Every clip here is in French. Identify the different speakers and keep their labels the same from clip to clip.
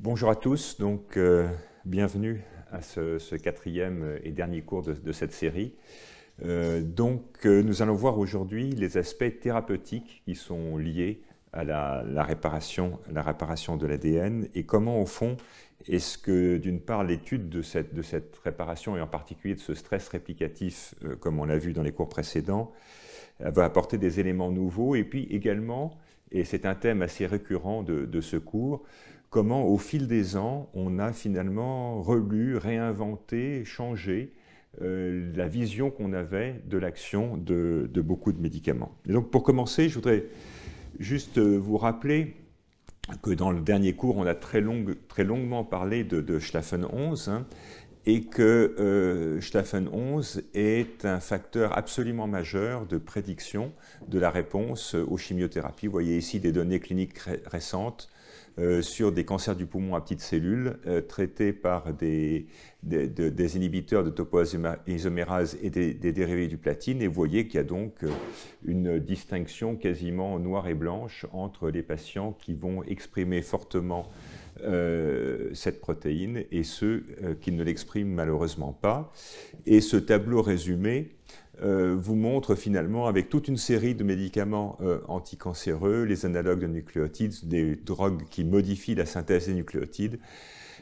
Speaker 1: Bonjour à tous, bienvenue à ce quatrième et dernier cours de cette série. Nous allons voir aujourd'hui les aspects thérapeutiques qui sont liés à la réparation de l'ADN et comment au fond est-ce que d'une part l'étude de cette réparation et en particulier de ce stress réplicatif comme on l'a vu dans les cours précédents va apporter des éléments nouveaux et puis également, et c'est un thème assez récurrent de ce cours, comment au fil des ans on a finalement relu, réinventé, changé la vision qu'on avait de l'action de beaucoup de médicaments. Et donc pour commencer, je voudrais juste vous rappeler que dans le dernier cours, on a très longuement parlé de Schlafen 11, et que Schlafen 11 est un facteur absolument majeur de prédiction de la réponse aux chimiothérapies. Vous voyez ici des données cliniques récentes sur des cancers du poumon à petites cellules traités par des inhibiteurs de topoisomérase et des dérivés du platine. Et vous voyez qu'il y a donc une distinction quasiment noire et blanche entre les patients qui vont exprimer fortement cette protéine et ceux qui ne l'expriment malheureusement pas. Et ce tableau résumé vous montre finalement avec toute une série de médicaments anticancéreux, les analogues de nucléotides, des drogues qui modifient la synthèse des nucléotides,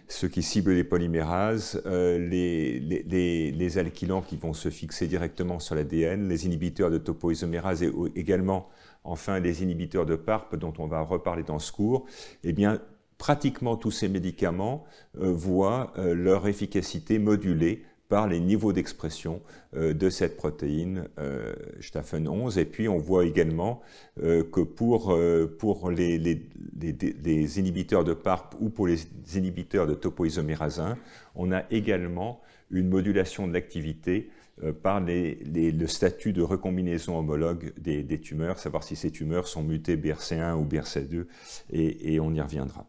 Speaker 1: ceux qui ciblent les polymérases, les alkylants qui vont se fixer directement sur l'ADN, les inhibiteurs de topoisomérase et également enfin les inhibiteurs de PARP dont on va reparler dans ce cours. Eh bien, pratiquement tous ces médicaments voient leur efficacité modulée par les niveaux d'expression de cette protéine Schlafen 11. Et puis on voit également que pour les inhibiteurs de PARP ou pour les inhibiteurs de topoisomérase 1, on a également une modulation de l'activité par le statut de recombinaison homologue des tumeurs, savoir si ces tumeurs sont mutées BRCA1 ou BRCA2, et on y reviendra.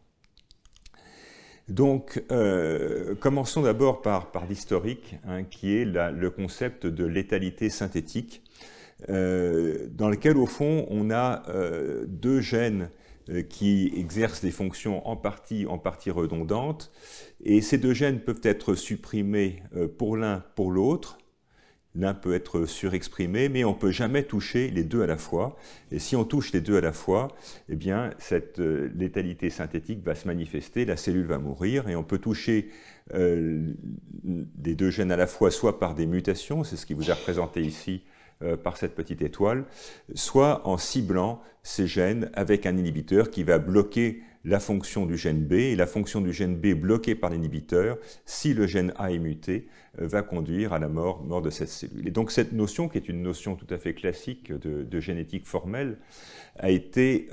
Speaker 1: Donc, commençons d'abord par l'historique, qui est le concept de létalité synthétique, dans lequel, au fond, on a deux gènes qui exercent des fonctions en partie redondantes, et ces deux gènes peuvent être supprimés pour l'un, pour l'autre. L'un peut être surexprimé, mais on ne peut jamais toucher les deux à la fois. Et si on touche les deux à la fois, eh bien, cette létalité synthétique va se manifester, la cellule va mourir, et on peut toucher les deux gènes à la fois, soit par des mutations, c'est ce qui vous est représenté ici par cette petite étoile, soit en ciblant ces gènes avec un inhibiteur qui va bloquer la fonction du gène B, et la fonction du gène B bloquée par l'inhibiteur, si le gène A est muté, va conduire à la mort de cette cellule. Et donc cette notion, qui est une notion tout à fait classique de génétique formelle, a été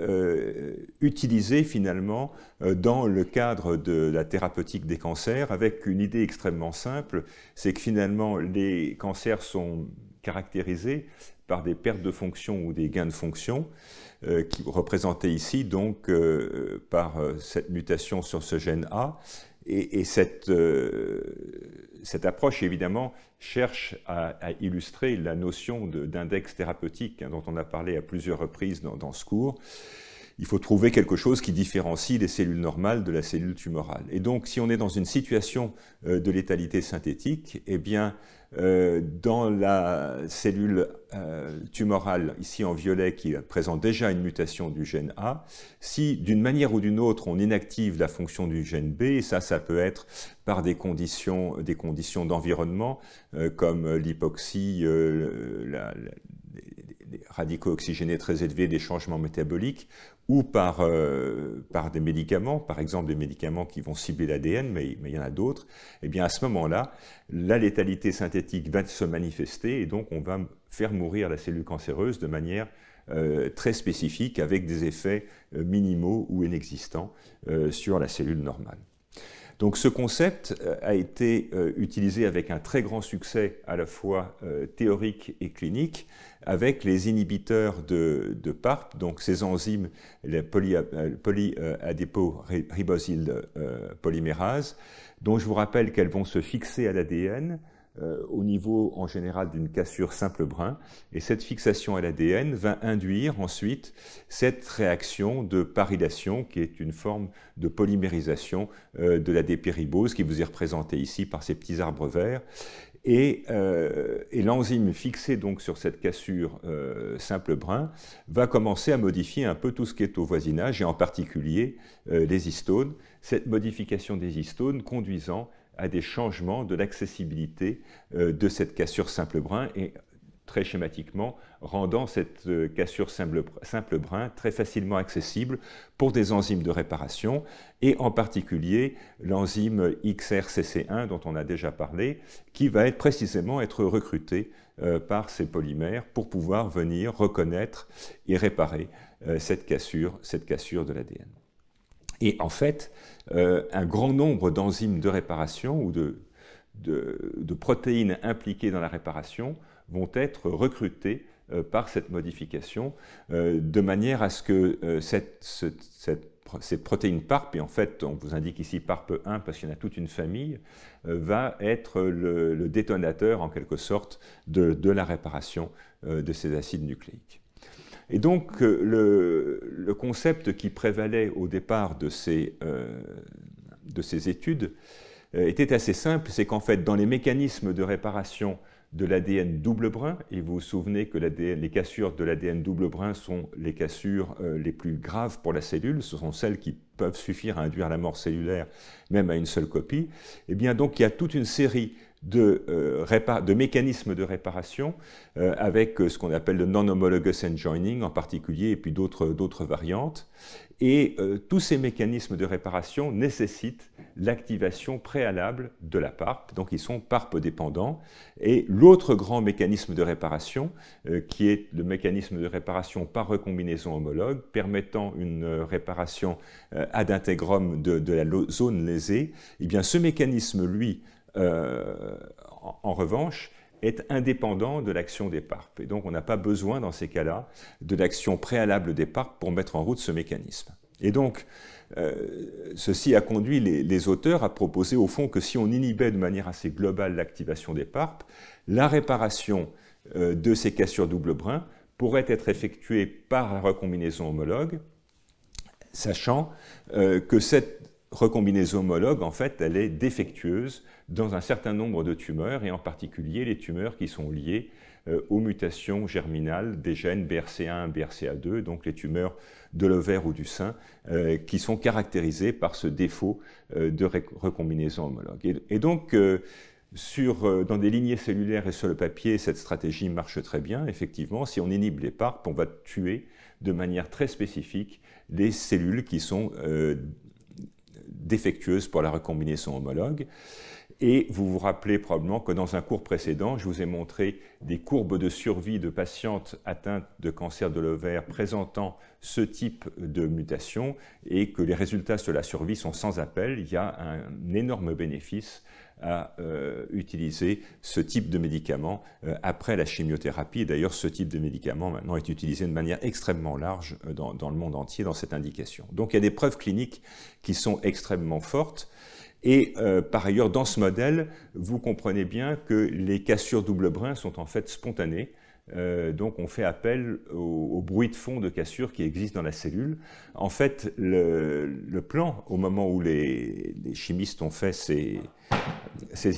Speaker 1: utilisée finalement dans le cadre de la thérapeutique des cancers, avec une idée extrêmement simple, c'est que finalement les cancers sont caractérisés par des pertes de fonction ou des gains de fonction, qui représentés ici donc par cette mutation sur ce gène A. Et cette approche, évidemment, cherche à illustrer la notion d'index thérapeutique dont on a parlé à plusieurs reprises dans ce cours. Il faut trouver quelque chose qui différencie les cellules normales de la cellule tumorale. Et donc, si on est dans une situation de létalité synthétique, eh bien, dans la cellule tumorale, ici en violet, qui présente déjà une mutation du gène A, si d'une manière ou d'une autre on inactive la fonction du gène B, et ça peut être par des conditions d'environnement, comme l'hypoxie, les radicaux oxygénés très élevés, des changements métaboliques, ou par des médicaments, par exemple des médicaments qui vont cibler l'ADN, mais il y en a d'autres, eh bien à ce moment-là, la létalité synthétique va se manifester et donc on va faire mourir la cellule cancéreuse de manière très spécifique avec des effets minimaux ou inexistants sur la cellule normale. Donc ce concept a été utilisé avec un très grand succès à la fois théorique et clinique avec les inhibiteurs de PARP, donc ces enzymes, les polyadéporibosyle polymérase, dont je vous rappelle qu'elles vont se fixer à l'ADN au niveau en général d'une cassure simple brin, et cette fixation à l'ADN va induire ensuite cette réaction de parylation qui est une forme de polymérisation de la dépéribose qui vous est représentée ici par ces petits arbres verts. Et l'enzyme fixée donc sur cette cassure simple brin va commencer à modifier un peu tout ce qui est au voisinage, et en particulier les histones, cette modification des histones conduisant à des changements de l'accessibilité de cette cassure simple brin, et très schématiquement, rendant cette cassure simple brin très facilement accessible pour des enzymes de réparation, et en particulier l'enzyme XRCC1 dont on a déjà parlé, qui va précisément être recruté par ces polymères pour pouvoir venir reconnaître et réparer cette cassure de l'ADN. Et en fait, un grand nombre d'enzymes de réparation ou de protéines impliquées dans la réparation vont être recrutées par cette modification, de manière à ce que ces protéines PARP, et en fait on vous indique ici PARP1 parce qu'il y en a toute une famille, va être le détonateur en quelque sorte de la réparation de ces acides nucléiques. Et donc le concept qui prévalait au départ de ces études était assez simple, c'est qu'en fait dans les mécanismes de réparation de l'ADN double brin, et vous vous souvenez que les cassures de l'ADN double brin sont les cassures les plus graves pour la cellule, ce sont celles qui peuvent suffire à induire la mort cellulaire même à une seule copie, et bien donc il y a toute une série de mécanismes de réparation avec ce qu'on appelle le non-homologous enjoining en particulier, et puis d'autres variantes. Et tous ces mécanismes de réparation nécessitent l'activation préalable de la PARP, donc ils sont PARP-dépendants. Et l'autre grand mécanisme de réparation, qui est le mécanisme de réparation par recombinaison homologue, permettant une réparation ad integrum de la zone lésée, eh bien ce mécanisme, lui, en revanche, est indépendant de l'action des PARP. Et donc, on n'a pas besoin, dans ces cas-là, de l'action préalable des PARP pour mettre en route ce mécanisme. Et donc, ceci a conduit les auteurs à proposer, au fond, que si on inhibait de manière assez globale l'activation des PARP, la réparation de ces cassures double brin pourrait être effectuée par la recombinaison homologue, sachant que cette recombinaison homologue, en fait, elle est défectueuse dans un certain nombre de tumeurs, et en particulier les tumeurs qui sont liées aux mutations germinales des gènes BRCA1, BRCA2, donc les tumeurs de l'ovaire ou du sein, qui sont caractérisées par ce défaut de recombinaison homologue. Et donc, dans des lignées cellulaires et sur le papier, cette stratégie marche très bien. Effectivement, si on inhibe les PARP, on va tuer de manière très spécifique les cellules qui sont défectueuses pour la recombinaison homologue. Et vous vous rappelez probablement que dans un cours précédent, je vous ai montré des courbes de survie de patientes atteintes de cancer de l'ovaire présentant ce type de mutation, et que les résultats sur la survie sont sans appel. Il y a un énorme bénéfice à utiliser ce type de médicament après la chimiothérapie. D'ailleurs, ce type de médicament maintenant est utilisé de manière extrêmement large dans le monde entier dans cette indication. Donc il y a des preuves cliniques qui sont extrêmement fortes. Et par ailleurs, dans ce modèle, vous comprenez bien que les cassures double brin sont en fait spontanées. Donc on fait appel au bruit de fond de cassure qui existe dans la cellule. En fait, le plan, au moment où les chimistes ont fait ces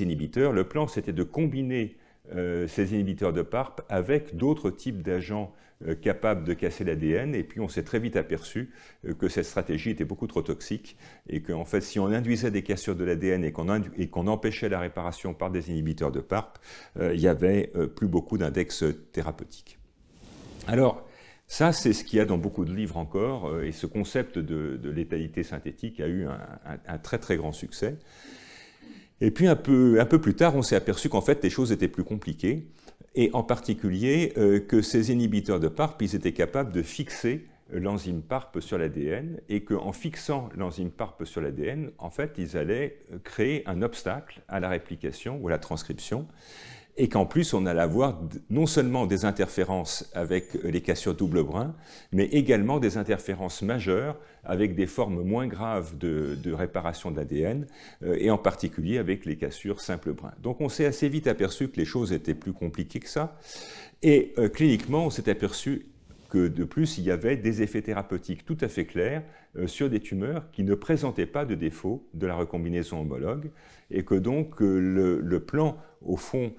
Speaker 1: inhibiteurs, le plan c'était de combiner ces inhibiteurs de PARP avec d'autres types d'agents capables de casser l'ADN, et puis on s'est très vite aperçu que cette stratégie était beaucoup trop toxique, et qu'en fait si on induisait des cassures de l'ADN et qu'on empêchait la réparation par des inhibiteurs de PARP, il n'y avait plus beaucoup d'index thérapeutiques. Alors ça, c'est ce qu'il y a dans beaucoup de livres encore, et ce concept de létalité synthétique a eu un très très grand succès. Et puis un peu plus tard, on s'est aperçu qu'en fait les choses étaient plus compliquées, et en particulier que ces inhibiteurs de PARP, ils étaient capables de fixer l'enzyme PARP sur l'ADN, et qu'en fixant l'enzyme PARP sur l'ADN, en fait, ils allaient créer un obstacle à la réplication ou à la transcription, et qu'en plus on allait avoir non seulement des interférences avec les cassures double brin, mais également des interférences majeures avec des formes moins graves de réparation de l'ADN, et en particulier avec les cassures simple brin. Donc on s'est assez vite aperçu que les choses étaient plus compliquées que ça, et cliniquement on s'est aperçu que de plus, il y avait des effets thérapeutiques tout à fait clairs sur des tumeurs qui ne présentaient pas de défaut de la recombinaison homologue, et que donc le plan, au fond,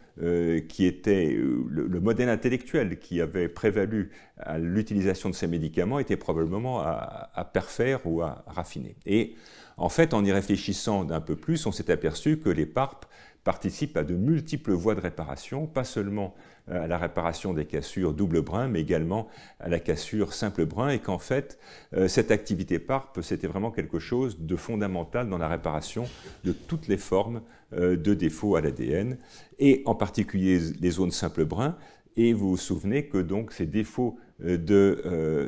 Speaker 1: qui était le modèle intellectuel qui avait prévalu à l'utilisation de ces médicaments était probablement à parfaire ou à raffiner. Et en fait, en y réfléchissant d'un peu plus, on s'est aperçu que les PARP participent à de multiples voies de réparation, pas seulement à la réparation des cassures double brin, mais également à la cassure simple brin, et qu'en fait, cette activité PARP, c'était vraiment quelque chose de fondamental dans la réparation de toutes les formes de défauts à l'ADN, et en particulier les zones simple brin. Et vous vous souvenez que donc ces défauts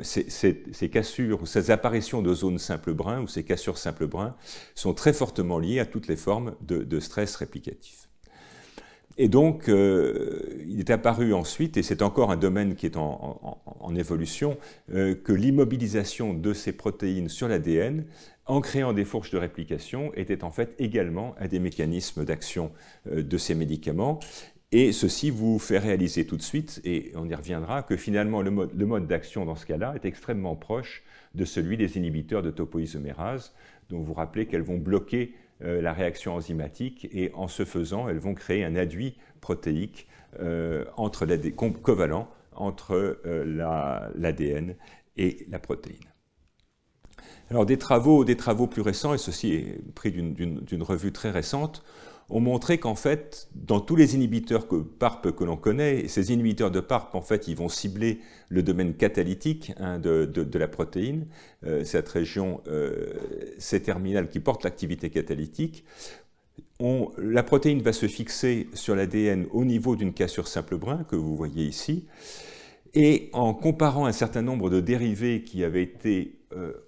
Speaker 1: ces cassures, ou ces apparitions de zones simple brin, ou ces cassures simple brin, sont très fortement liées à toutes les formes de stress réplicatif. Et donc, il est apparu ensuite, et c'est encore un domaine qui est en évolution, que l'immobilisation de ces protéines sur l'ADN, en créant des fourches de réplication, était en fait également un des mécanismes d'action de ces médicaments. Et ceci vous fait réaliser tout de suite, et on y reviendra, que finalement le mode d'action dans ce cas-là est extrêmement proche de celui des inhibiteurs de topoisomérase, dont vous vous rappelez qu'elles vont bloquer la réaction enzymatique, et en ce faisant, elles vont créer un aduit protéique covalent entre l'ADN et la protéine. Alors des travaux plus récents, et ceci est pris d'une revue très récente, ont montré qu'en fait, dans tous les inhibiteurs PARP que l'on connaît, ces inhibiteurs de PARP, en fait, ils vont cibler le domaine catalytique de la protéine, cette région C-terminale qui porte l'activité catalytique. La protéine va se fixer sur l'ADN au niveau d'une cassure simple brin, que vous voyez ici, et en comparant un certain nombre de dérivés qui avaient été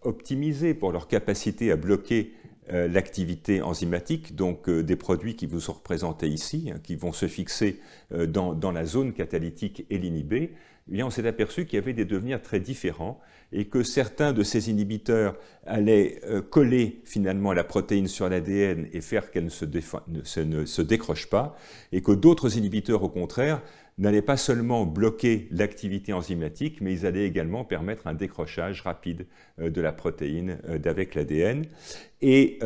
Speaker 1: optimisés pour leur capacité à bloquer l'activité enzymatique, donc des produits qui vous sont représentés ici, qui vont se fixer dans la zone catalytique et l'inhiber, eh bien on s'est aperçu qu'il y avait des devenirs très différents et que certains de ces inhibiteurs allaient coller finalement la protéine sur l'ADN et faire qu'elle ne se décroche pas, et que d'autres inhibiteurs, au contraire, n'allaient pas seulement bloquer l'activité enzymatique, mais ils allaient également permettre un décrochage rapide de la protéine d'avec l'ADN. Et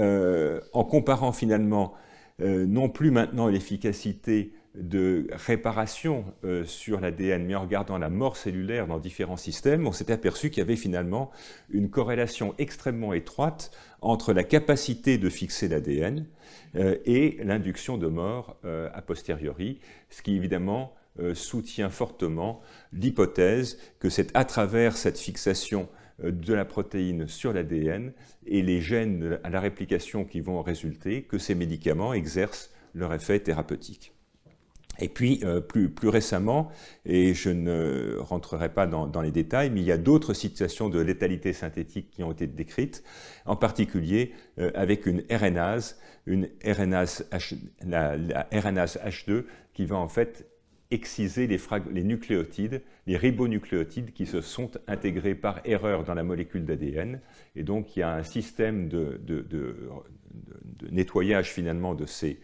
Speaker 1: en comparant finalement non plus maintenant l'efficacité de réparation sur l'ADN, mais en regardant la mort cellulaire dans différents systèmes, on s'est aperçu qu'il y avait finalement une corrélation extrêmement étroite entre la capacité de fixer l'ADN et l'induction de mort a posteriori, ce qui évidemment soutient fortement l'hypothèse que c'est à travers cette fixation de la protéine sur l'ADN et les gènes à la réplication qui vont en résulter que ces médicaments exercent leur effet thérapeutique. Et puis, plus récemment, et je ne rentrerai pas dans les détails, mais il y a d'autres situations de létalité synthétique qui ont été décrites, en particulier avec la RNase H2, qui va en fait exciser les nucléotides, les ribonucléotides qui se sont intégrés par erreur dans la molécule d'ADN. Et donc, il y a un système de nettoyage finalement de ces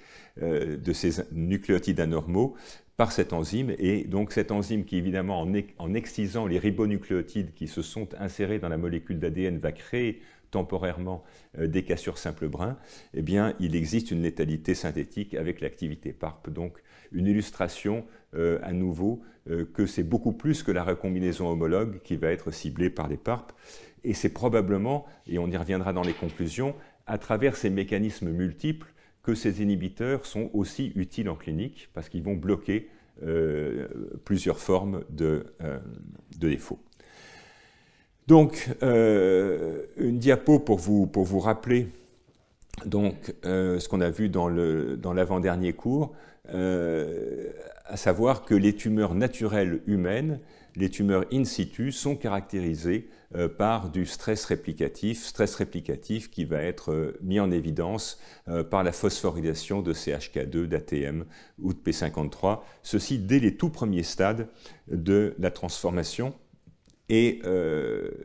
Speaker 1: nucléotides anormaux par cette enzyme. Et donc, cette enzyme qui, évidemment, en excisant les ribonucléotides qui se sont insérés dans la molécule d'ADN, va créer temporairement des cassures simple brin, eh bien, il existe une létalité synthétique avec l'activité PARP. Donc, une illustration à nouveau que c'est beaucoup plus que la recombinaison homologue qui va être ciblée par les PARP. Et c'est probablement, et on y reviendra dans les conclusions, à travers ces mécanismes multiples que ces inhibiteurs sont aussi utiles en clinique parce qu'ils vont bloquer plusieurs formes de défauts. Donc, une diapo pour vous rappeler donc, ce qu'on a vu dans l'avant-dernier cours, à savoir que les tumeurs naturelles humaines les tumeurs in situ sont caractérisées par du stress réplicatif qui va être mis en évidence par la phosphorylation de CHK2, d'ATM ou de P53, ceci dès les tout premiers stades de la transformation. Et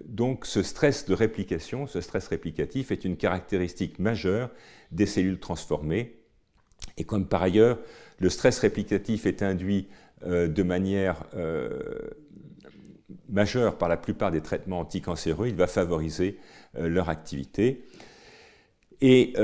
Speaker 1: donc ce stress de réplication, ce stress réplicatif est une caractéristique majeure des cellules transformées. Et comme par ailleurs, le stress réplicatif est induit de manière majeure par la plupart des traitements anticancéreux, il va favoriser leur activité. Et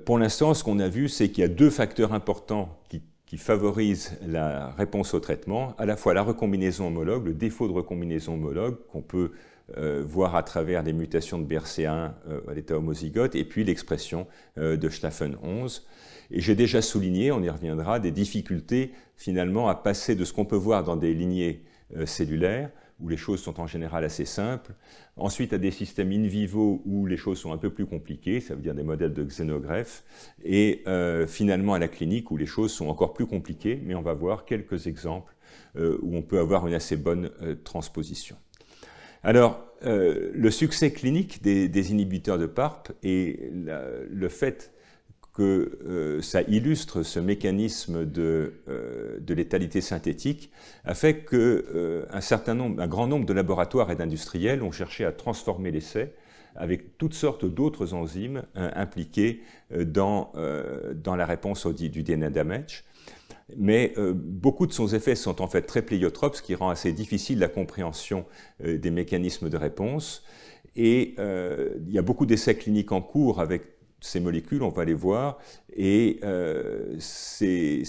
Speaker 1: pour l'instant, ce qu'on a vu, c'est qu'il y a deux facteurs importants qui favorisent la réponse au traitement, à la fois la recombinaison homologue, le défaut de recombinaison homologue qu'on peut voir à travers les mutations de BRCA1 à l'état homozygote, et puis l'expression de Schlafen 11. Et j'ai déjà souligné, on y reviendra, des difficultés finalement à passer de ce qu'on peut voir dans des lignées cellulaires, où les choses sont en général assez simples, ensuite à des systèmes in vivo où les choses sont un peu plus compliquées, ça veut dire des modèles de xénogreffe, et finalement à la clinique où les choses sont encore plus compliquées, mais on va voir quelques exemples où on peut avoir une assez bonne transposition. Alors, le succès clinique des inhibiteurs de PARP et le fait que ça illustre ce mécanisme de létalité synthétique a fait qu'un grand nombre de laboratoires et d'industriels ont cherché à transformer l'essai avec toutes sortes d'autres enzymes impliquées dans la réponse du DNA damage. Mais beaucoup de ces effets sont en fait très pléiotropes, ce qui rend assez difficile la compréhension des mécanismes de réponse. Et il y a beaucoup d'essais cliniques en cours avec ces molécules, on va les voir, et ces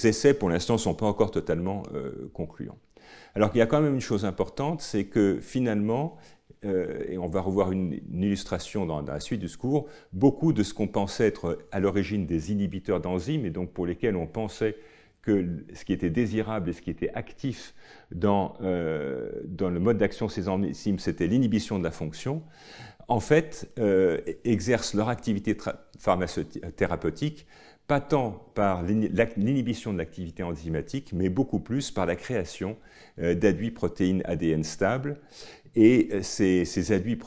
Speaker 1: essais, pour l'instant, ne sont pas encore totalement concluants. Alors qu'il y a quand même une chose importante, c'est que finalement, et on va revoir une illustration dans la suite du cours, beaucoup de ce qu'on pensait être à l'origine des inhibiteurs d'enzymes, et donc pour lesquels on pensait que ce qui était désirable et ce qui était actif dans le mode d'action de ces enzymes, c'était l'inhibition de la fonction, en fait, exercent leur activité thérapeutique pas tant par l'inhibition de l'activité enzymatique, mais beaucoup plus par la création d'adduits protéines ADN stables. Et ces adduits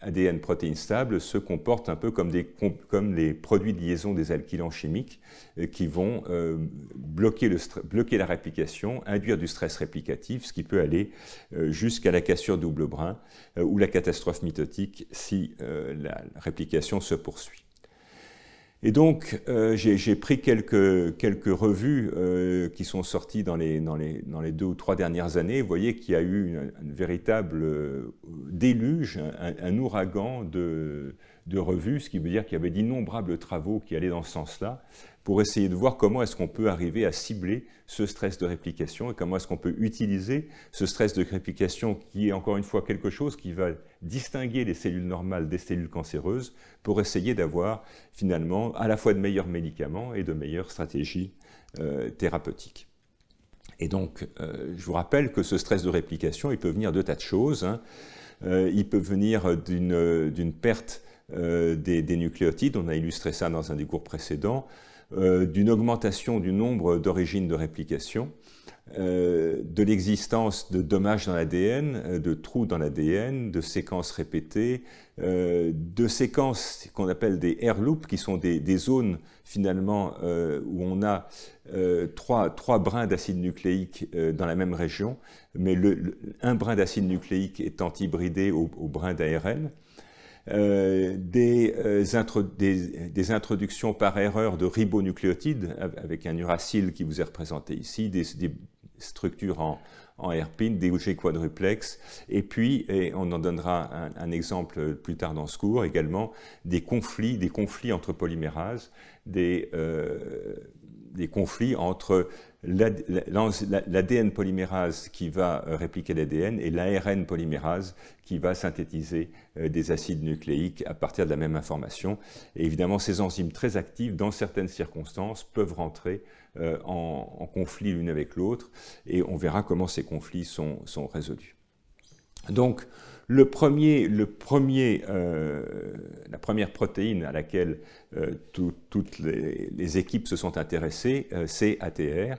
Speaker 1: ADN protéines stables se comportent un peu comme les produits de liaison des alkylants chimiques qui vont bloquer la réplication, induire du stress réplicatif, ce qui peut aller jusqu'à la cassure double brin ou la catastrophe mitotique si la réplication se poursuit. Et donc, j'ai pris quelques revues qui sont sorties dans les 2 ou 3 dernières années. Vous voyez qu'il y a eu un véritable déluge, un ouragan de revues, ce qui veut dire qu'il y avait d'innombrables travaux qui allaient dans ce sens-là, pour essayer de voir comment est-ce qu'on peut arriver à cibler ce stress de réplication et comment est-ce qu'on peut utiliser ce stress de réplication qui est encore une fois quelque chose qui va distinguer les cellules normales des cellules cancéreuses pour essayer d'avoir finalement à la fois de meilleurs médicaments et de meilleures stratégies thérapeutiques. Et donc, je vous rappelle que ce stress de réplication, il peut venir de tas de choses, hein. Il peut venir d'une perte des nucléotides, on a illustré ça dans un des cours précédents, d'une augmentation du nombre d'origines de réplication, de l'existence de dommages dans l'ADN, de trous dans l'ADN, de séquences répétées, de séquences qu'on appelle des air loops, qui sont des zones finalement où on a trois brins d'acide nucléique dans la même région, mais un brin d'acide nucléique étant hybridé au brin d'ARN. Des introductions par erreur de ribonucléotides avec un uracile qui vous est représenté ici, des structures en hairpin, des G quadruplex, et puis, et on en donnera un exemple plus tard dans ce cours, également des conflits entre polymérases, des conflits entre l'ADN polymérase qui va répliquer l'ADN et l'ARN polymérase qui va synthétiser des acides nucléiques à partir de la même information. Et évidemment, ces enzymes très actives, dans certaines circonstances, peuvent rentrer en conflit l'une avec l'autre, et on verra comment ces conflits sont résolus. Donc, la première protéine à laquelle toutes les équipes se sont intéressées, c'est ATR.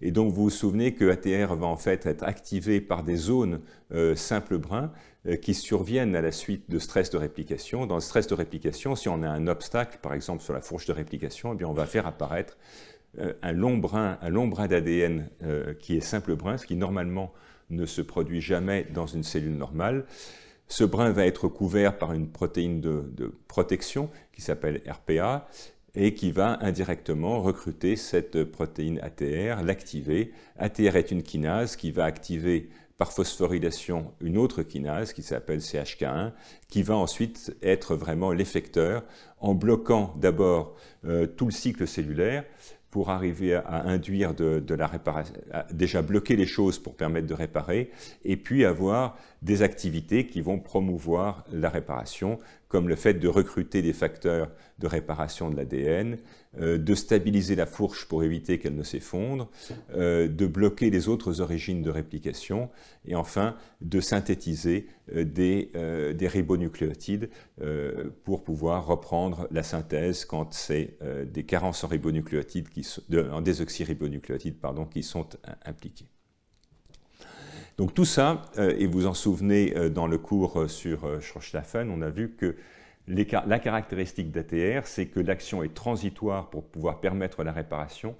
Speaker 1: Et donc, vous vous souvenez que ATR va en fait être activé par des zones simples brun qui surviennent à la suite de stress de réplication. Dans le stress de réplication, si on a un obstacle, par exemple sur la fourche de réplication, eh bien, on va faire apparaître un long brin d'ADN qui est simple brin, ce qui normalement ne se produit jamais dans une cellule normale. Ce brin va être couvert par une protéine de protection qui s'appelle RPA et qui va indirectement recruter cette protéine ATR, l'activer. ATR est une kinase qui va activer par phosphorylation une autre kinase qui s'appelle CHK1, qui va ensuite être vraiment l'effecteur en bloquant d'abord tout le cycle cellulaire pour arriver à induire de la réparation, déjà bloquer les choses pour permettre de réparer, et puis avoir des activités qui vont promouvoir la réparation, comme le fait de recruter des facteurs de réparation de l'ADN, de stabiliser la fourche pour éviter qu'elle ne s'effondre, de bloquer les autres origines de réplication, et enfin de synthétiser des ribonucléotides pour pouvoir reprendre la synthèse quand c'est des carences en ribonucléotides, en désoxyribonucléotides, pardon, qui sont impliquées. Donc tout ça, et vous en souvenez dans le cours sur Schlaffen, on a vu que la caractéristique d'ATR, c'est que l'action est transitoire pour pouvoir permettre la réparation,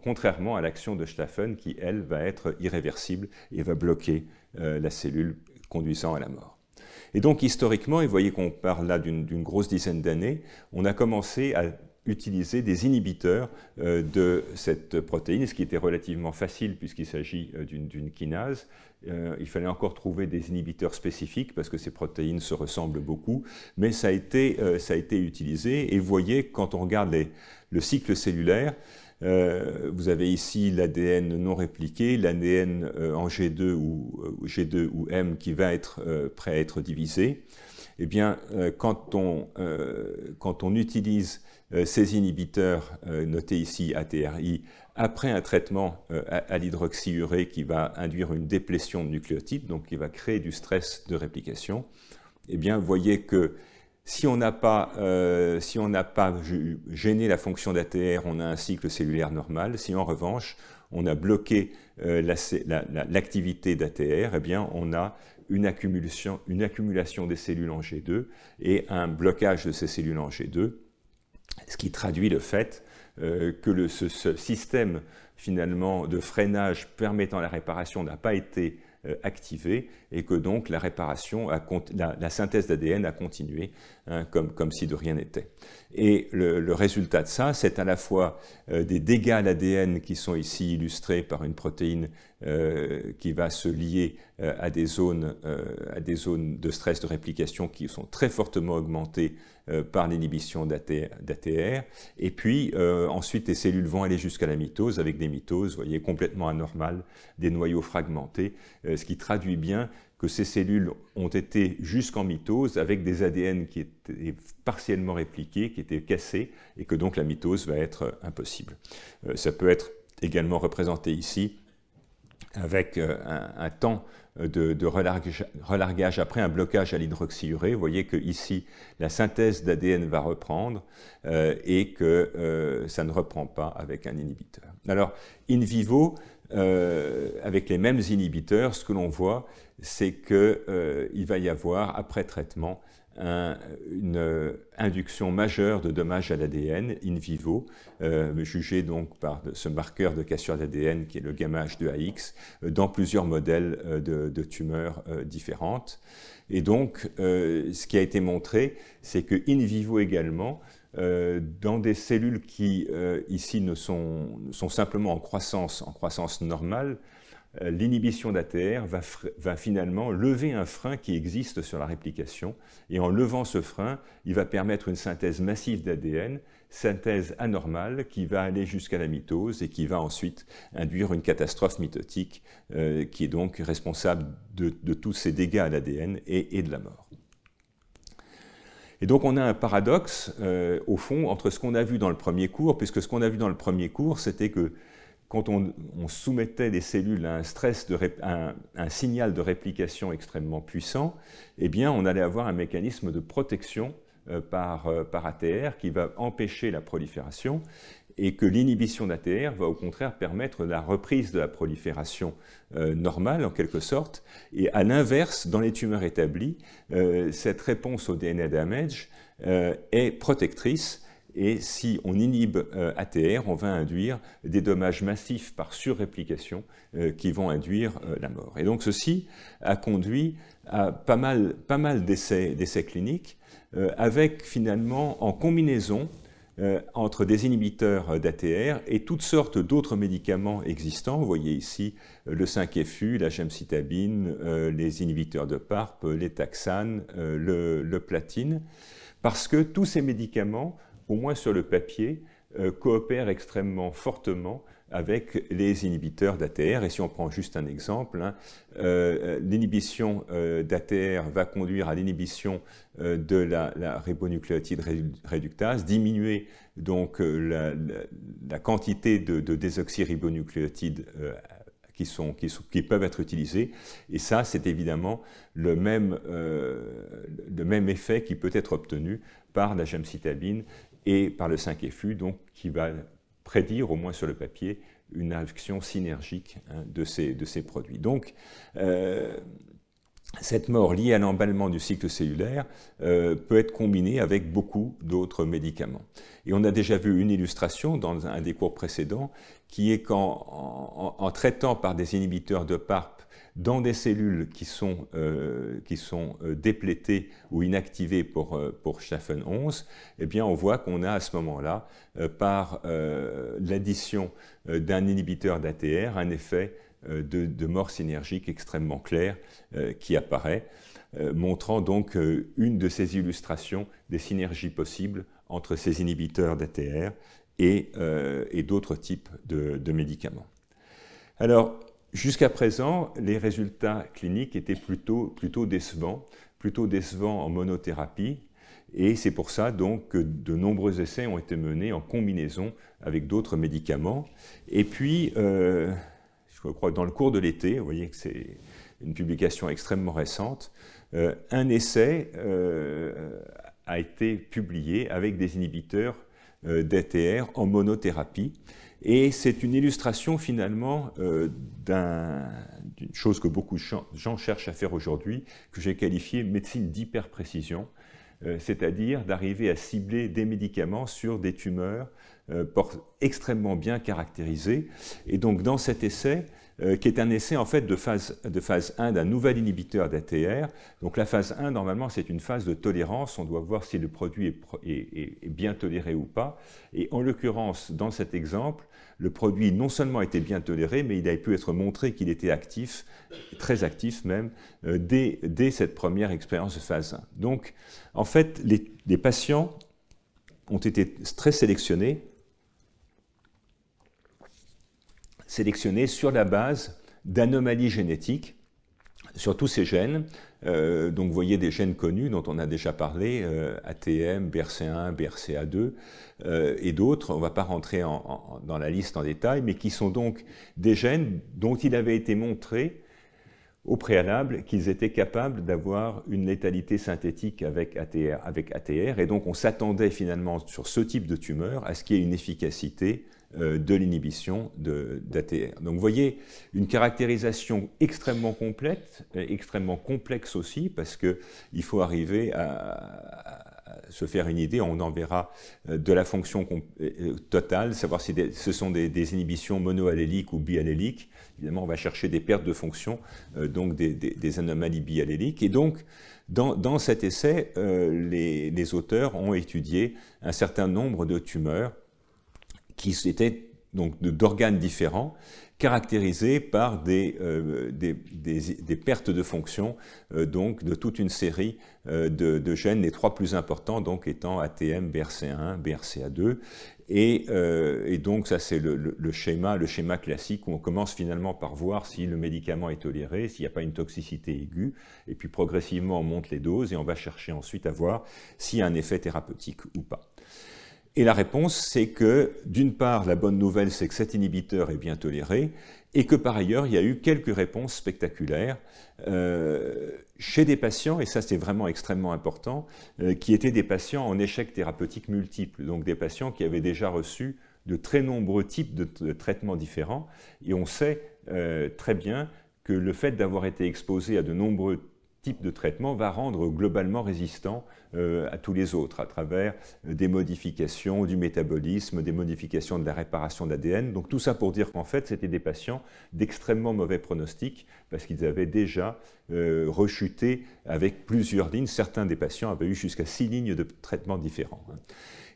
Speaker 1: contrairement à l'action de Schlaffen qui, elle, va être irréversible et va bloquer la cellule conduisant à la mort. Et donc historiquement, et vous voyez qu'on parle là d'une grosse dizaine d'années, on a commencé à utiliser des inhibiteurs de cette protéine, ce qui était relativement facile puisqu'il s'agit d'une kinase. Il fallait encore trouver des inhibiteurs spécifiques parce que ces protéines se ressemblent beaucoup, mais ça a été utilisé. Et vous voyez, quand on regarde le cycle cellulaire, vous avez ici l'ADN non répliqué, l'ADN en G2 ou M qui va être prêt à être divisé. Eh bien, quand on utilise ces inhibiteurs, notés ici ATRI, après un traitement à l'hydroxyurée qui va induire une déplétion de nucléotides, donc qui va créer du stress de réplication, eh bien, vous voyez que si on n'a pas gêné la fonction d'ATR, on a un cycle cellulaire normal. Si en revanche, on a bloqué l'activité d'ATR, eh bien, on a une accumulation des cellules en G2 et un blocage de ces cellules en G2, ce qui traduit le fait que ce système finalement de freinage permettant la réparation n'a pas été activé et que donc la réparation, la synthèse d'ADN a continué comme si de rien n'était. Et le résultat de ça, c'est à la fois des dégâts à l'ADN qui sont ici illustrés par une protéine qui va se lier à des zones de stress de réplication qui sont très fortement augmentées par l'inhibition d'ATR. Et puis, ensuite, les cellules vont aller jusqu'à la mitose avec des mitoses, vous voyez, complètement anormales, des noyaux fragmentés, ce qui traduit bien que ces cellules ont été jusqu'en mitose avec des ADN qui étaient partiellement répliqués, qui étaient cassés, et que donc la mitose va être impossible. Ça peut être également représenté ici avec un temps de relargage après un blocage à l'hydroxyurée. Vous voyez que ici la synthèse d'ADN va reprendre et que ça ne reprend pas avec un inhibiteur. Alors, in vivo, avec les mêmes inhibiteurs, ce que l'on voit, c'est qu'il va y avoir, après traitement, une induction majeure de dommages à l'ADN in vivo, jugé donc par ce marqueur de cassure d'ADN qui est le gamma H2AX, dans plusieurs modèles de tumeurs différentes. Et donc, ce qui a été montré, c'est que in vivo également, dans des cellules qui ici sont simplement en croissance normale, l'inhibition d'ATR va finalement lever un frein qui existe sur la réplication, et en levant ce frein, il va permettre une synthèse massive d'ADN, synthèse anormale qui va aller jusqu'à la mitose et qui va ensuite induire une catastrophe mitotique qui est donc responsable de tous ces dégâts à l'ADN et de la mort. Et donc on a un paradoxe, au fond, entre ce qu'on a vu dans le premier cours, puisque ce qu'on a vu dans le premier cours, c'était que quand on soumettait les cellules à un signal de réplication extrêmement puissant, eh bien, on allait avoir un mécanisme de protection par ATR qui va empêcher la prolifération, et que l'inhibition d'ATR va au contraire permettre la reprise de la prolifération normale, en quelque sorte. Et à l'inverse, dans les tumeurs établies, cette réponse au DNA damage est protectrice. Et si on inhibe ATR, on va induire des dommages massifs par surréplication qui vont induire la mort. Et donc ceci a conduit à pas mal d'essais cliniques, avec finalement en combinaison entre des inhibiteurs d'ATR et toutes sortes d'autres médicaments existants. Vous voyez ici le 5-FU, la gemcitabine, les inhibiteurs de PARP, les taxanes, le platine, parce que tous ces médicaments, au moins sur le papier, coopèrent extrêmement fortement avec les inhibiteurs d'ATR. Et si on prend juste un exemple, hein, l'inhibition d'ATR va conduire à l'inhibition de la ribonucléotide réductase, diminuer donc la quantité de désoxyribonucléotides qui peuvent être utilisés. Et ça, c'est évidemment le même effet qui peut être obtenu par la gemcitabine et par le 5-FU, donc qui va prédire, au moins sur le papier, une action synergique de ces produits. Donc, cette mort liée à l'emballement du cycle cellulaire peut être combinée avec beaucoup d'autres médicaments. Et on a déjà vu une illustration dans un des cours précédents, qui est qu'en traitant par des inhibiteurs de PARP dans des cellules qui sont déplétées ou inactivées pour Staph 11, eh bien on voit qu'on a à ce moment-là, par l'addition d'un inhibiteur d'ATR, un effet de mort synergique extrêmement clair qui apparaît, montrant donc une de ces illustrations des synergies possibles entre ces inhibiteurs d'ATR et d'autres types de médicaments. Alors, jusqu'à présent, les résultats cliniques étaient plutôt décevants en monothérapie, et c'est pour ça donc que de nombreux essais ont été menés en combinaison avec d'autres médicaments. Et puis, je crois que dans le cours de l'été, vous voyez que c'est une publication extrêmement récente, un essai a été publié avec des inhibiteurs d'ATR en monothérapie. Et c'est une illustration finalement d'une chose que beaucoup de gens cherchent à faire aujourd'hui, que j'ai qualifiée médecine d'hyperprécision, c'est-à-dire d'arriver à cibler des médicaments sur des tumeurs extrêmement bien caractérisées. Et donc dans cet essai, qui est un essai en fait de phase 1 d'un nouvel inhibiteur d'ATR. Donc la phase 1, normalement, c'est une phase de tolérance. On doit voir si le produit est bien toléré ou pas. Et en l'occurrence, dans cet exemple, le produit non seulement était bien toléré, mais il a pu être montré qu'il était actif, très actif même, dès cette première expérience de phase 1. Donc, en fait, les patients ont été très sélectionnés sur la base d'anomalies génétiques sur tous ces gènes. Donc vous voyez des gènes connus dont on a déjà parlé, ATM, BRCA1, BRCA2 et d'autres. On ne va pas rentrer dans la liste en détail, mais qui sont donc des gènes dont il avait été montré au préalable qu'ils étaient capables d'avoir une létalité synthétique avec ATR. Et donc on s'attendait finalement sur ce type de tumeur à ce qu'il y ait une efficacité de l'inhibition d'ATR. Donc vous voyez une caractérisation extrêmement complète, extrêmement complexe aussi, parce qu'il faut arriver à se faire une idée, on en verra, de la fonction totale, savoir si ce sont des inhibitions monoalléliques ou bialléliques. Évidemment, on va chercher des pertes de fonction, donc des anomalies bialléliques. Et donc, dans cet essai, les auteurs ont étudié un certain nombre de tumeurs qui étaient donc d'organes différents, caractérisés par des pertes de fonction, donc de toute une série de gènes, les trois plus importants donc étant ATM, BRCA1, BRCA2, et donc ça c'est le schéma classique où on commence finalement par voir si le médicament est toléré, s'il n'y a pas une toxicité aiguë, et puis progressivement on monte les doses et on va chercher ensuite à voir s'il y a un effet thérapeutique ou pas. Et la réponse, c'est que, d'une part, la bonne nouvelle, c'est que cet inhibiteur est bien toléré, et que par ailleurs, il y a eu quelques réponses spectaculaires chez des patients, et ça c'est vraiment extrêmement important, qui étaient des patients en échec thérapeutique multiple, donc des patients qui avaient déjà reçu de très nombreux types de traitements différents, et on sait très bien que le fait d'avoir été exposé à de nombreux type de traitement va rendre globalement résistant à tous les autres, à travers des modifications du métabolisme, des modifications de la réparation d'ADN. Donc tout ça pour dire qu'en fait, c'était des patients d'extrêmement mauvais pronostic, parce qu'ils avaient déjà rechuté avec plusieurs lignes. Certains des patients avaient eu jusqu'à 6 lignes de traitement différents.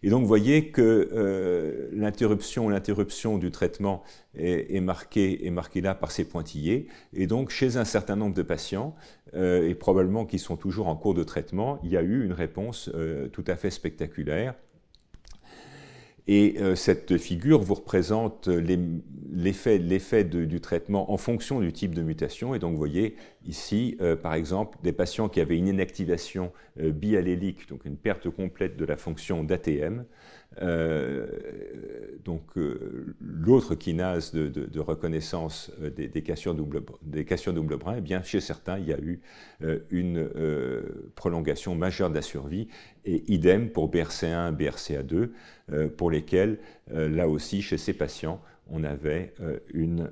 Speaker 1: Et donc, vous voyez que l'interruption du traitement est marquée là par ces pointillés. Et donc, chez un certain nombre de patients, et probablement qui sont toujours en cours de traitement, il y a eu une réponse tout à fait spectaculaire. Et cette figure vous représente l'effet du traitement en fonction du type de mutation. Et donc, vous voyez ici, par exemple, des patients qui avaient une inactivation biallélique, donc une perte complète de la fonction d'ATM. L'autre kinase de reconnaissance des cassures double brin, eh bien, chez certains, il y a eu une prolongation majeure de la survie, et idem pour BRCA1, BRCA2, pour lesquels, là aussi, chez ces patients, on avait une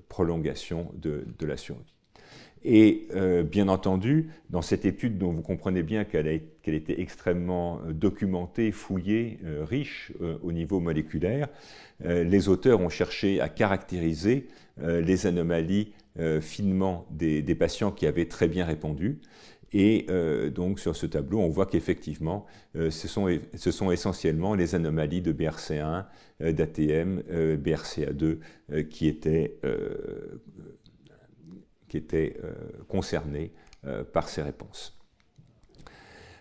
Speaker 1: prolongation de la survie. Et bien entendu, dans cette étude dont vous comprenez bien qu'elle était extrêmement documentée, fouillée, riche au niveau moléculaire, les auteurs ont cherché à caractériser les anomalies finement des patients qui avaient très bien répondu. Et donc sur ce tableau, on voit qu'effectivement, ce sont essentiellement les anomalies de BRCA1, d'ATM, BRCA2 qui étaient concernés par ces réponses.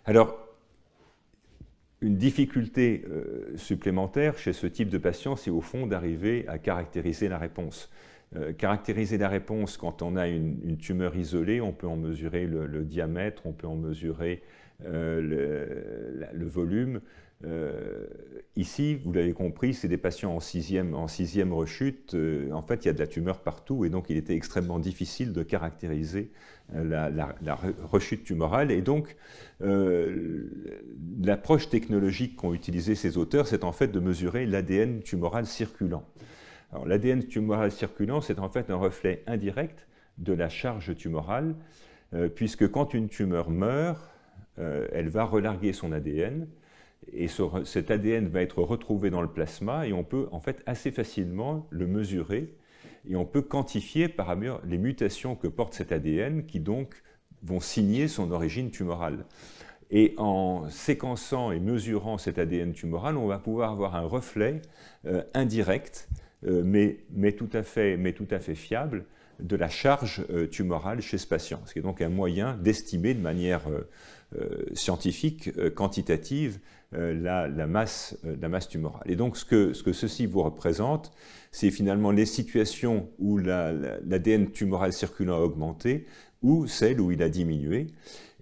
Speaker 1: Alors, une difficulté supplémentaire chez ce type de patient, c'est au fond d'arriver à caractériser la réponse. Caractériser la réponse quand on a une tumeur isolée, on peut en mesurer le diamètre, on peut en mesurer le volume. Ici, vous l'avez compris, c'est des patients en sixième rechute. En fait, il y a de la tumeur partout, et donc il était extrêmement difficile de caractériser la rechute tumorale. Et donc, l'approche technologique qu'ont utilisée ces auteurs, c'est en fait de mesurer l'ADN tumoral circulant. Alors, l'ADN tumoral circulant, c'est en fait un reflet indirect de la charge tumorale, puisque quand une tumeur meurt, elle va relarguer son ADN, et cet ADN va être retrouvé dans le plasma, et on peut en fait assez facilement le mesurer, et on peut quantifier par ailleurs les mutations que porte cet ADN, qui donc vont signer son origine tumorale. Et en séquençant et mesurant cet ADN tumoral, on va pouvoir avoir un reflet indirect, mais tout à fait fiable, de la charge tumorale chez ce patient. Ce qui est donc un moyen d'estimer de manière scientifique, quantitative, la masse tumorale. Et donc ce que ceci vous représente, c'est finalement les situations où l'ADN tumoral circulant a augmenté, ou celles où il a diminué,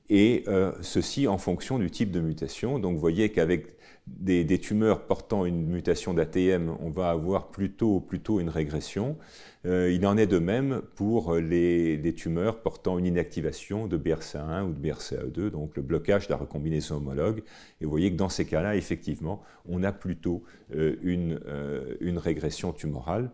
Speaker 1: et ceci en fonction du type de mutation. Donc vous voyez qu'avec des tumeurs portant une mutation d'ATM, on va avoir plutôt une régression. Il en est de même pour les tumeurs portant une inactivation de BRCA1 ou de BRCA2, donc le blocage de la recombinaison homologue. Et vous voyez que dans ces cas-là, effectivement, on a plutôt une régression tumorale.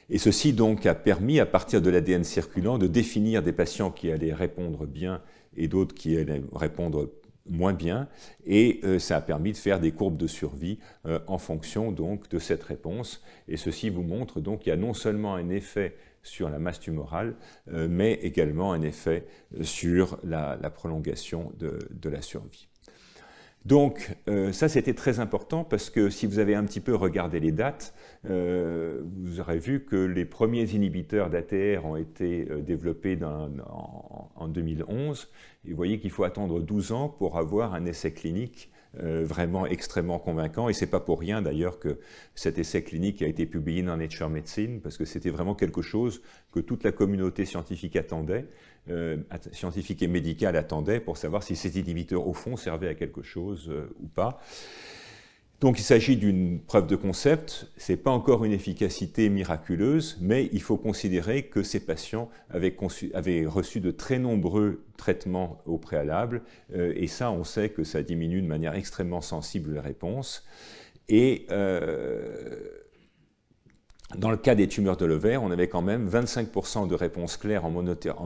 Speaker 1: Et ceci donc a permis, à partir de l'ADN circulant, de définir des patients qui allaient répondre bien et d'autres qui allaient répondre moins bien, et ça a permis de faire des courbes de survie en fonction donc de cette réponse. Et ceci vous montre donc qu'il y a non seulement un effet sur la masse tumorale, mais également un effet sur la prolongation de la survie. Donc ça c'était très important, parce que si vous avez un petit peu regardé les dates, vous aurez vu que les premiers inhibiteurs d'ATR ont été développés en 2011, et vous voyez qu'il faut attendre 12 ans pour avoir un essai clinique vraiment extrêmement convaincant. Et ce n'est pas pour rien d'ailleurs que cet essai clinique a été publié dans Nature Medicine, parce que c'était vraiment quelque chose que toute la communauté scientifique attendait, scientifique et médicale attendait, pour savoir si ces inhibiteurs au fond servaient à quelque chose ou pas. Donc il s'agit d'une preuve de concept, ce n'est pas encore une efficacité miraculeuse, mais il faut considérer que ces patients avaient reçu de très nombreux traitements au préalable, et ça on sait que ça diminue de manière extrêmement sensible les réponses. Et dans le cas des tumeurs de l'ovaire, on avait quand même 25% de réponses claires en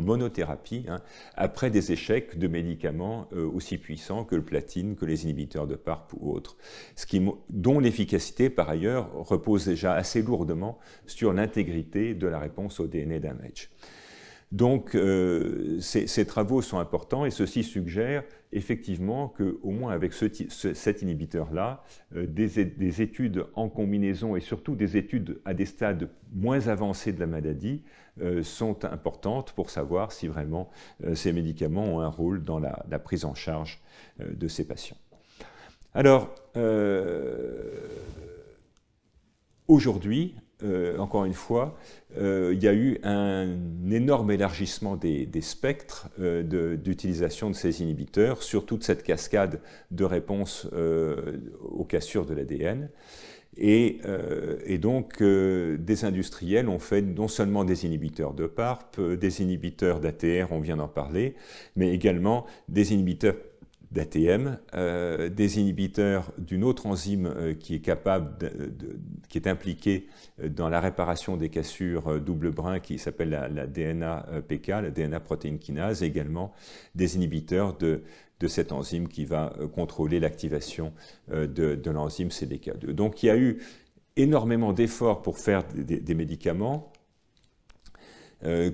Speaker 1: monothérapie, hein, après des échecs de médicaments aussi puissants que le platine, que les inhibiteurs de PARP ou autres, dont l'efficacité, par ailleurs, repose déjà assez lourdement sur l'intégrité de la réponse au DNA damage. Donc, ces travaux sont importants et ceci suggère effectivement qu'au moins avec cet inhibiteur-là, des études en combinaison et surtout des études à des stades moins avancés de la maladie sont importantes pour savoir si vraiment ces médicaments ont un rôle dans la prise en charge de ces patients. Alors, aujourd'hui, encore une fois, il y a eu un énorme élargissement des spectres d'utilisation de ces inhibiteurs sur toute cette cascade de réponses aux cassures de l'ADN. Et donc, des industriels ont fait non seulement des inhibiteurs de PARP, des inhibiteurs d'ATR, on vient d'en parler, mais également des inhibiteurs d'ATM, des inhibiteurs d'une autre enzyme qui est capable, qui est impliquée dans la réparation des cassures double brin qui s'appelle la DNA-PK, la DNA protéine kinase, et également des inhibiteurs de cette enzyme qui va contrôler l'activation de l'enzyme CDK2. Donc il y a eu énormément d'efforts pour faire des médicaments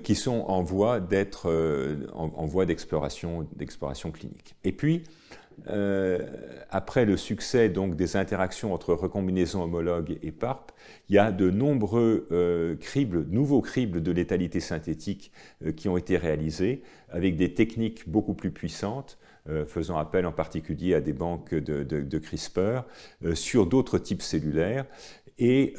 Speaker 1: qui sont en voie d'exploration clinique. Et puis, après le succès donc, des interactions entre recombinaisons homologues et PARP, il y a de nombreux nouveaux cribles de létalité synthétique qui ont été réalisés avec des techniques beaucoup plus puissantes, faisant appel en particulier à des banques de CRISPR sur d'autres types cellulaires, et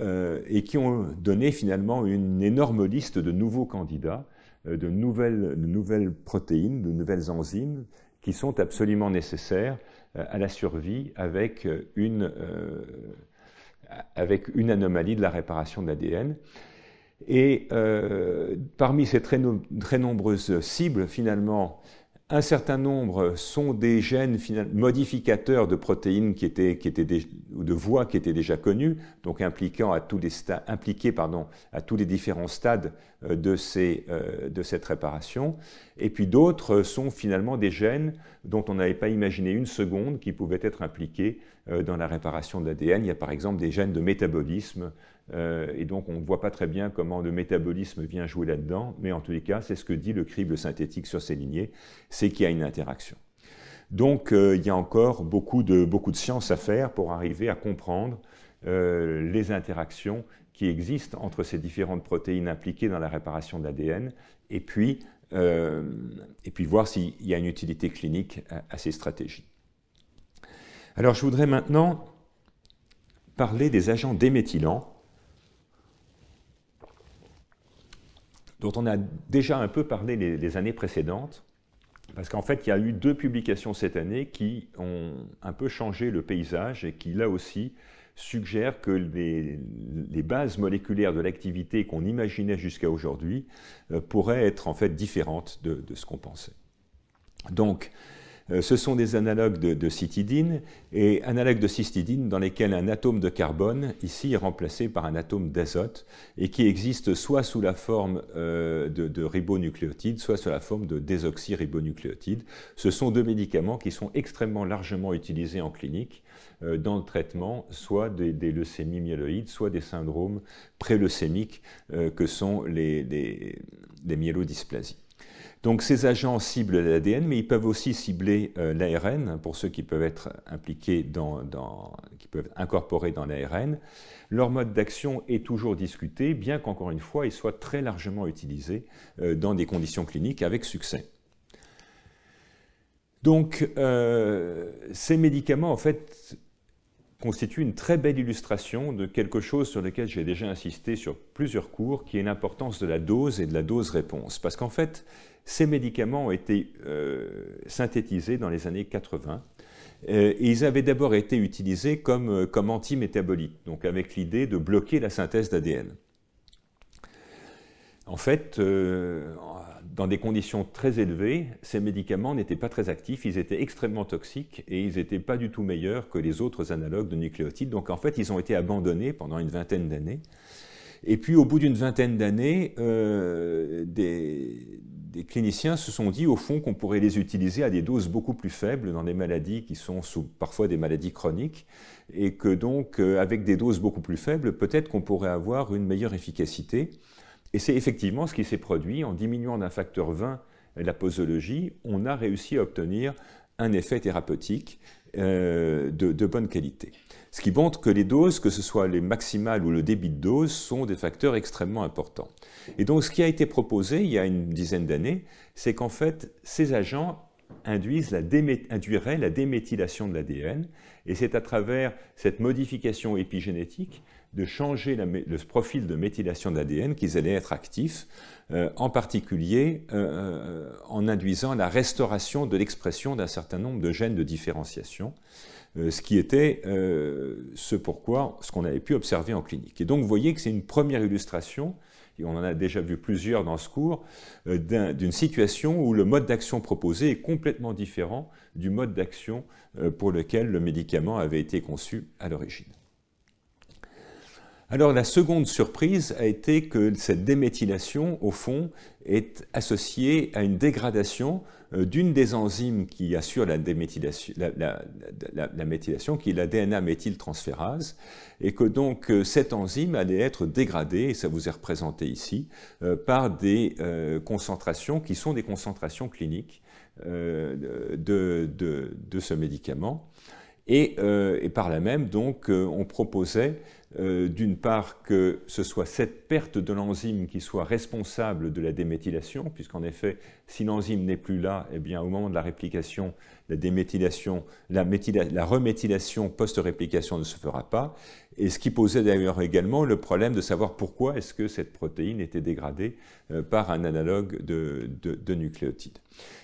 Speaker 1: qui ont donné finalement une énorme liste de nouveaux candidats, de nouvelles protéines, de nouvelles enzymes qui sont absolument nécessaires à la survie avec une anomalie de la réparation de l'ADN. Et parmi ces très nombreuses cibles, finalement, un certain nombre sont des gènes modificateurs de protéines ou de voies qui étaient déjà connues, donc impliqués à tous les différents stades de cette réparation. Et puis d'autres sont finalement des gènes dont on n'avait pas imaginé une seconde qui pouvaient être impliqués dans la réparation de l'ADN. Il y a par exemple des gènes de métabolisme, et donc on ne voit pas très bien comment le métabolisme vient jouer là-dedans, mais en tous les cas, c'est ce que dit le crible synthétique sur ces lignées, c'est qu'il y a une interaction. Donc il y a encore beaucoup de science à faire pour arriver à comprendre les interactions qui existent entre ces différentes protéines impliquées dans la réparation de l'ADN, et puis voir s'il y a une utilité clinique à ces stratégies. Alors je voudrais maintenant parler des agents déméthylants, dont on a déjà un peu parlé les années précédentes, parce qu'en fait, il y a eu 2 publications cette année qui ont un peu changé le paysage et qui, là aussi, suggèrent que les bases moléculaires de l'activité qu'on imaginait jusqu'à aujourd'hui pourraient être en fait différentes de ce qu'on pensait. Donc, ce sont des analogues de cystidine, et analogues de cystidine dans lesquels un atome de carbone, ici, est remplacé par un atome d'azote, et qui existe soit sous la forme de ribonucléotides, soit sous la forme de désoxyribonucléotides. Ce sont 2 médicaments qui sont extrêmement largement utilisés en clinique dans le traitement, soit des leucémies myéloïdes, soit des syndromes préleucémiques que sont les myélodysplasies. Donc ces agents ciblent l'ADN, mais ils peuvent aussi cibler l'ARN, pour ceux qui peuvent être impliqués qui peuvent incorporer dans l'ARN. Leur mode d'action est toujours discuté, bien qu'encore une fois, ils soient très largement utilisés dans des conditions cliniques avec succès. Donc, ces médicaments, en fait, constituent une très belle illustration de quelque chose sur lequel j'ai déjà insisté sur plusieurs cours, qui est l'importance de la dose et de la dose-réponse. Parce qu'en fait, ces médicaments ont été synthétisés dans les années 80, et ils avaient d'abord été utilisés comme antimétabolites, donc avec l'idée de bloquer la synthèse d'ADN. En fait, dans des conditions très élevées, ces médicaments n'étaient pas très actifs, ils étaient extrêmement toxiques et ils n'étaient pas du tout meilleurs que les autres analogues de nucléotides. Donc en fait, ils ont été abandonnés pendant une vingtaine d'années. Et puis au bout d'une vingtaine d'années, des cliniciens se sont dit au fond qu'on pourrait les utiliser à des doses beaucoup plus faibles dans des maladies qui sont parfois des maladies chroniques, et que donc avec des doses beaucoup plus faibles, peut-être qu'on pourrait avoir une meilleure efficacité. Et c'est effectivement ce qui s'est produit. En diminuant d'un facteur 20 la posologie, on a réussi à obtenir un effet thérapeutique de bonne qualité. Ce qui montre que les doses, que ce soit les maximales ou le débit de dose, sont des facteurs extrêmement importants. Et donc ce qui a été proposé il y a une dizaine d'années, c'est qu'en fait ces agents induiraient la déméthylation de l'ADN, et c'est à travers cette modification épigénétique de changer le profil de méthylation de l'ADN qu'ils allaient être actifs, en particulier en induisant la restauration de l'expression d'un certain nombre de gènes de différenciation, ce qui était ce qu'on avait pu observer en clinique. Et donc vous voyez que c'est une première illustration, et on en a déjà vu plusieurs dans ce cours, d'une situation où le mode d'action proposé est complètement différent du mode d'action pour lequel le médicament avait été conçu à l'origine. Alors la seconde surprise a été que cette déméthylation, au fond, est associée à une dégradation d'une des enzymes qui assure la méthylation, qui est la DNA-méthyltransférase, et que donc cette enzyme allait être dégradée, et ça vous est représenté ici, par des concentrations qui sont des concentrations cliniques de ce médicament. Et par là même, donc, on proposait d'une part que ce soit cette perte de l'enzyme qui soit responsable de la déméthylation, puisqu'en effet, si l'enzyme n'est plus là, eh bien, au moment de la réplication, la déméthylation, la reméthylation post-réplication ne se fera pas, et ce qui posait d'ailleurs également le problème de savoir pourquoi est-ce que cette protéine était dégradée par un analogue de nucléotide.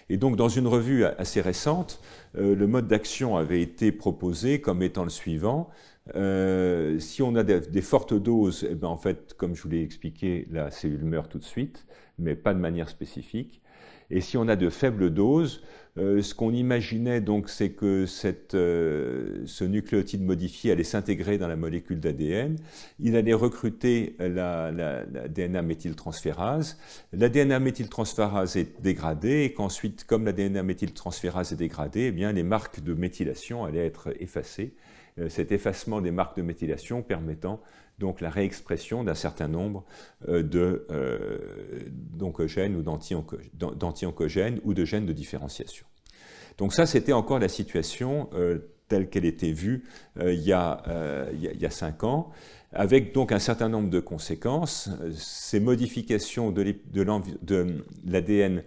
Speaker 1: Et donc, dans une revue assez récente, le mode d'action avait été proposé comme étant le suivant. Si on a des fortes doses, eh bien, en fait, comme je vous l'ai expliqué, la cellule meurt tout de suite, mais pas de manière spécifique. Et si on a de faibles doses, ce qu'on imaginait donc, c'est que ce nucléotide modifié allait s'intégrer dans la molécule d'ADN, il allait recruter la DNA-méthyltransférase. La DNA-méthyltransférase est dégradée, et qu'ensuite, comme la DNA-méthyltransférase est dégradée, eh bien, les marques de méthylation allaient être effacées. Cet effacement des marques de méthylation permettant donc la réexpression d'un certain nombre d'oncogènes ou d'anti-oncogènes ou de gènes de différenciation. Donc ça, c'était encore la situation telle qu'elle était vue il y a 5 ans, avec donc un certain nombre de conséquences. Ces modifications de l'ADN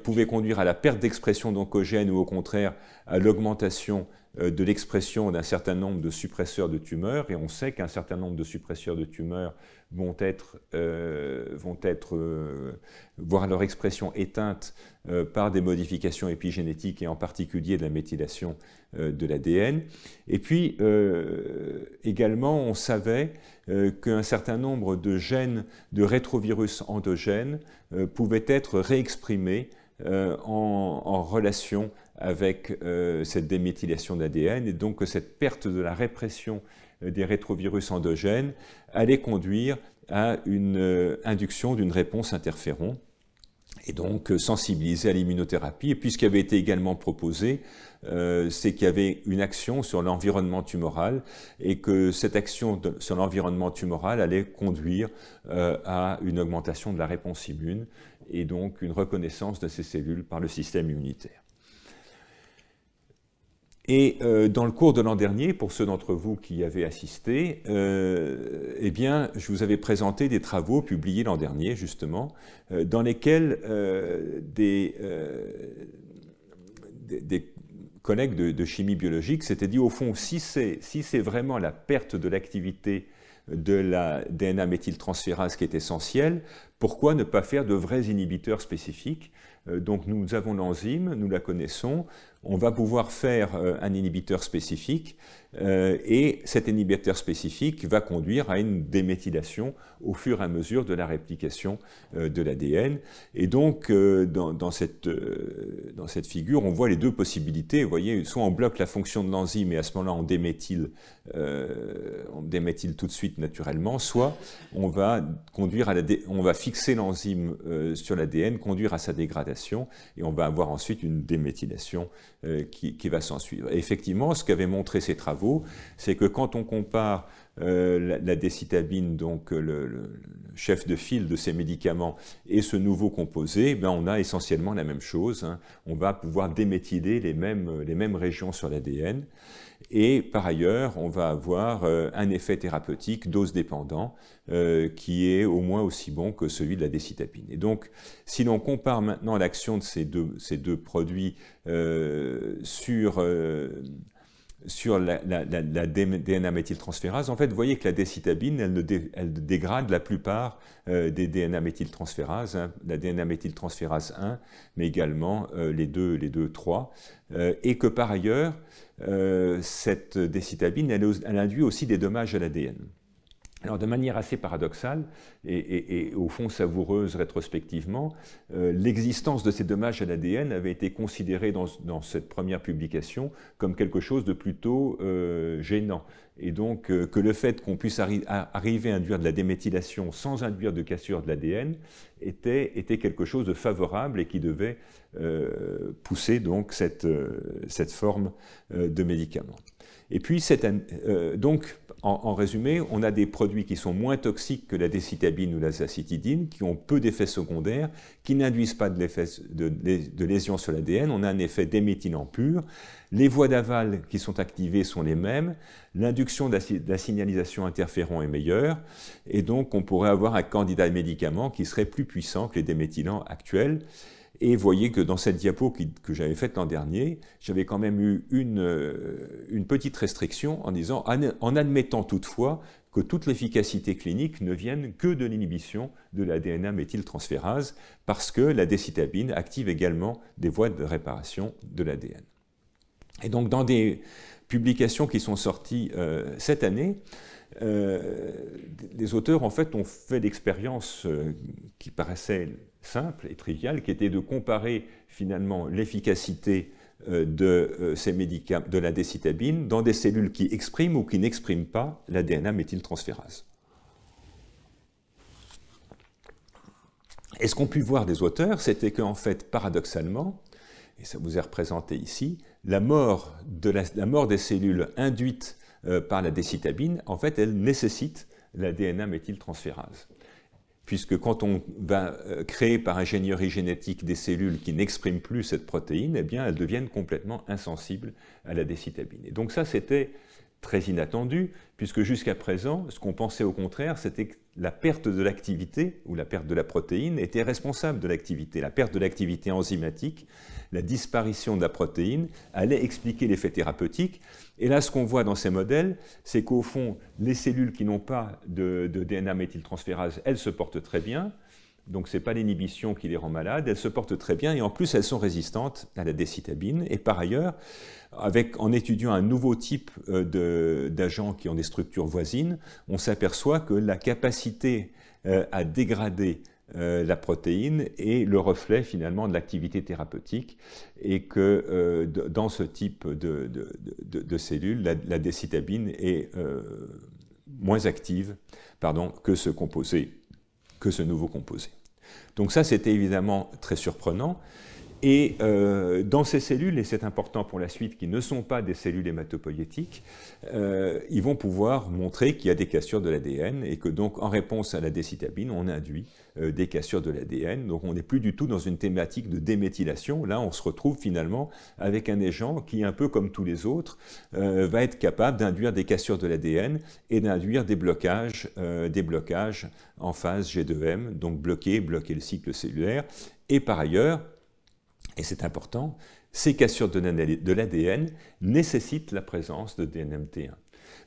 Speaker 1: pouvaient conduire à la perte d'expression d'oncogènes ou au contraire à l'augmentation de l'expression d'un certain nombre de suppresseurs de tumeurs, et on sait qu'un certain nombre de suppresseurs de tumeurs vont voir leur expression éteinte par des modifications épigénétiques et en particulier de la méthylation de l'ADN. Et puis également on savait qu'un certain nombre de gènes de rétrovirus endogènes pouvaient être réexprimés en relation avec cette déméthylation d'ADN, et donc que cette perte de la répression des rétrovirus endogènes allait conduire à une induction d'une réponse interféron, et donc sensibiliser à l'immunothérapie. Et puis ce qui avait été également proposé, c'est qu'il y avait une action sur l'environnement tumoral, et que cette action sur l'environnement tumoral allait conduire à une augmentation de la réponse immune, et donc une reconnaissance de ces cellules par le système immunitaire. Et dans le cours de l'an dernier, pour ceux d'entre vous qui y avaient assisté, eh bien, je vous avais présenté des travaux publiés l'an dernier, justement, dans lesquels des collègues de chimie biologique s'étaient dit, au fond, si c'est vraiment la perte de l'activité de la DNA méthyltransférase qui est essentielle, pourquoi ne pas faire de vrais inhibiteurs spécifiques? Donc nous avons l'enzyme, nous la connaissons, on va pouvoir faire un inhibiteur spécifique et cet inhibiteur spécifique va conduire à une déméthylation au fur et à mesure de la réplication de l'ADN. Et donc dans cette figure, on voit les deux possibilités. Vous voyez, soit on bloque la fonction de l'enzyme et à ce moment-là on déméthyle tout de suite naturellement, soit on va fixer l'enzyme sur l'ADN, conduire à sa dégradation et on va avoir ensuite une déméthylation qui va s'en suivre. Et effectivement, ce qu'avaient montré ces travaux, c'est que quand on compare la décitabine, donc le chef de file de ces médicaments, et ce nouveau composé, ben on a essentiellement la même chose. Hein. On va pouvoir déméthyler les mêmes régions sur l'ADN. Et par ailleurs, on va avoir un effet thérapeutique dose dépendant qui est au moins aussi bon que celui de la décitabine. Et donc, si l'on compare maintenant l'action de ces deux produits sur la DNA méthyltransférase, en fait, vous voyez que la décitabine, elle dégrade la plupart des DNA méthyltransférases, hein, la DNA méthyltransférase 1, mais également les deux 3, et que par ailleurs, cette décitabine, elle induit aussi des dommages à l'ADN. Alors, de manière assez paradoxale et au fond savoureuse rétrospectivement, l'existence de ces dommages à l'ADN avait été considérée dans cette première publication comme quelque chose de plutôt gênant. Et donc, que le fait qu'on puisse arriver à induire de la déméthylation sans induire de cassure de l'ADN était quelque chose de favorable et qui devait pousser donc cette forme de médicament. Et puis, donc, en résumé, on a des produits qui sont moins toxiques que la décitabine ou la zacitidine, qui ont peu d'effets secondaires, qui n'induisent pas de lésions sur l'ADN. On a un effet déméthylant pur. Les voies d'aval qui sont activées sont les mêmes. L'induction de la signalisation interféron est meilleure. Et donc, on pourrait avoir un candidat de médicament qui serait plus puissant que les déméthylants actuels. Et vous voyez que dans cette diapo que j'avais faite l'an dernier, j'avais quand même eu une petite restriction en disant, en admettant toutefois que toute l'efficacité clinique ne vienne que de l'inhibition de la DNA méthyltransférase, parce que la décitabine active également des voies de réparation de l'ADN. Et donc dans des publications qui sont sorties cette année, les auteurs en fait ont fait l'expérience qui paraissait simple et triviale, qui était de comparer finalement l'efficacité ces médicaments, de la décitabine dans des cellules qui expriment ou qui n'expriment pas la DNA méthyltransférase. Et ce qu'ont pu voir des auteurs, c'était qu'en fait, paradoxalement, et ça vous est représenté ici, la mort des cellules induites par la décitabine, en fait, elle nécessite la DNA méthyltransférase. Puisque quand on va créer par ingénierie génétique des cellules qui n'expriment plus cette protéine, eh bien, elles deviennent complètement insensibles à la décitabine. Et donc ça, c'était très inattendu, puisque jusqu'à présent, ce qu'on pensait au contraire, c'était que la perte de l'activité, ou la perte de la protéine, était responsable de l'activité. La perte de l'activité enzymatique, la disparition de la protéine, allait expliquer l'effet thérapeutique. Et là, ce qu'on voit dans ces modèles, c'est qu'au fond, les cellules qui n'ont pas de DNA méthyltransférase, elles se portent très bien. Donc, ce n'est pas l'inhibition qui les rend malades, elles se portent très bien et en plus, elles sont résistantes à la décitabine. Et par ailleurs, en étudiant un nouveau type d'agents qui ont des structures voisines, on s'aperçoit que la capacité à dégrader la protéine est le reflet finalement de l'activité thérapeutique et que dans ce type de cellules, la décitabine est moins active que ce nouveau composé. Donc ça, c'était évidemment très surprenant. Et dans ces cellules, et c'est important pour la suite, qui ne sont pas des cellules hématopoïétiques, ils vont pouvoir montrer qu'il y a des cassures de l'ADN et que donc en réponse à la décitabine, on induit des cassures de l'ADN. Donc on n'est plus du tout dans une thématique de déméthylation. Là, on se retrouve finalement avec un agent qui, un peu comme tous les autres, va être capable d'induire des cassures de l'ADN et d'induire des blocages en phase G2M, donc bloquer le cycle cellulaire. Et par ailleurs, et c'est important, ces cassures de l'ADN nécessitent la présence de DNMT1.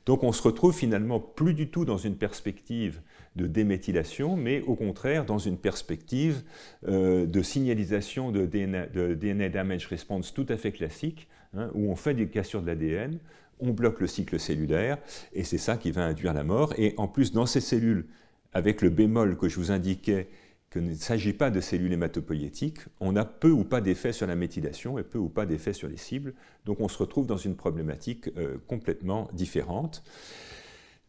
Speaker 1: Donc on se retrouve finalement plus du tout dans une perspective de déméthylation, mais au contraire dans une perspective de signalisation de DNA damage response tout à fait classique, hein, où on fait des cassures de l'ADN, on bloque le cycle cellulaire, et c'est ça qui va induire la mort. Et en plus, dans ces cellules, avec le bémol que je vous indiquais, qu'il ne s'agit pas de cellules hématopoïétiques, on a peu ou pas d'effet sur la méthylation et peu ou pas d'effet sur les cibles. Donc on se retrouve dans une problématique complètement différente.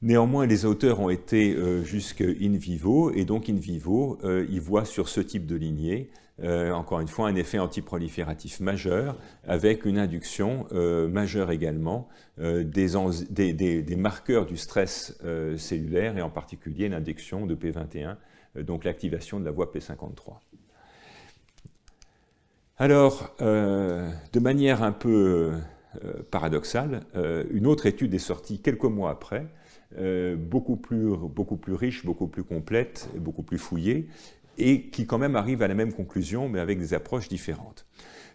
Speaker 1: Néanmoins, les auteurs ont été jusqu'in vivo, et donc in vivo, ils voient sur ce type de lignée, encore une fois, un effet antiprolifératif majeur, avec une induction majeure également des marqueurs du stress cellulaire, et en particulier l'induction de P21, donc l'activation de la voie P53. Alors, de manière un peu paradoxale, une autre étude est sortie quelques mois après, beaucoup plus riche, beaucoup plus complète, beaucoup plus fouillée, et qui quand même arrive à la même conclusion, mais avec des approches différentes.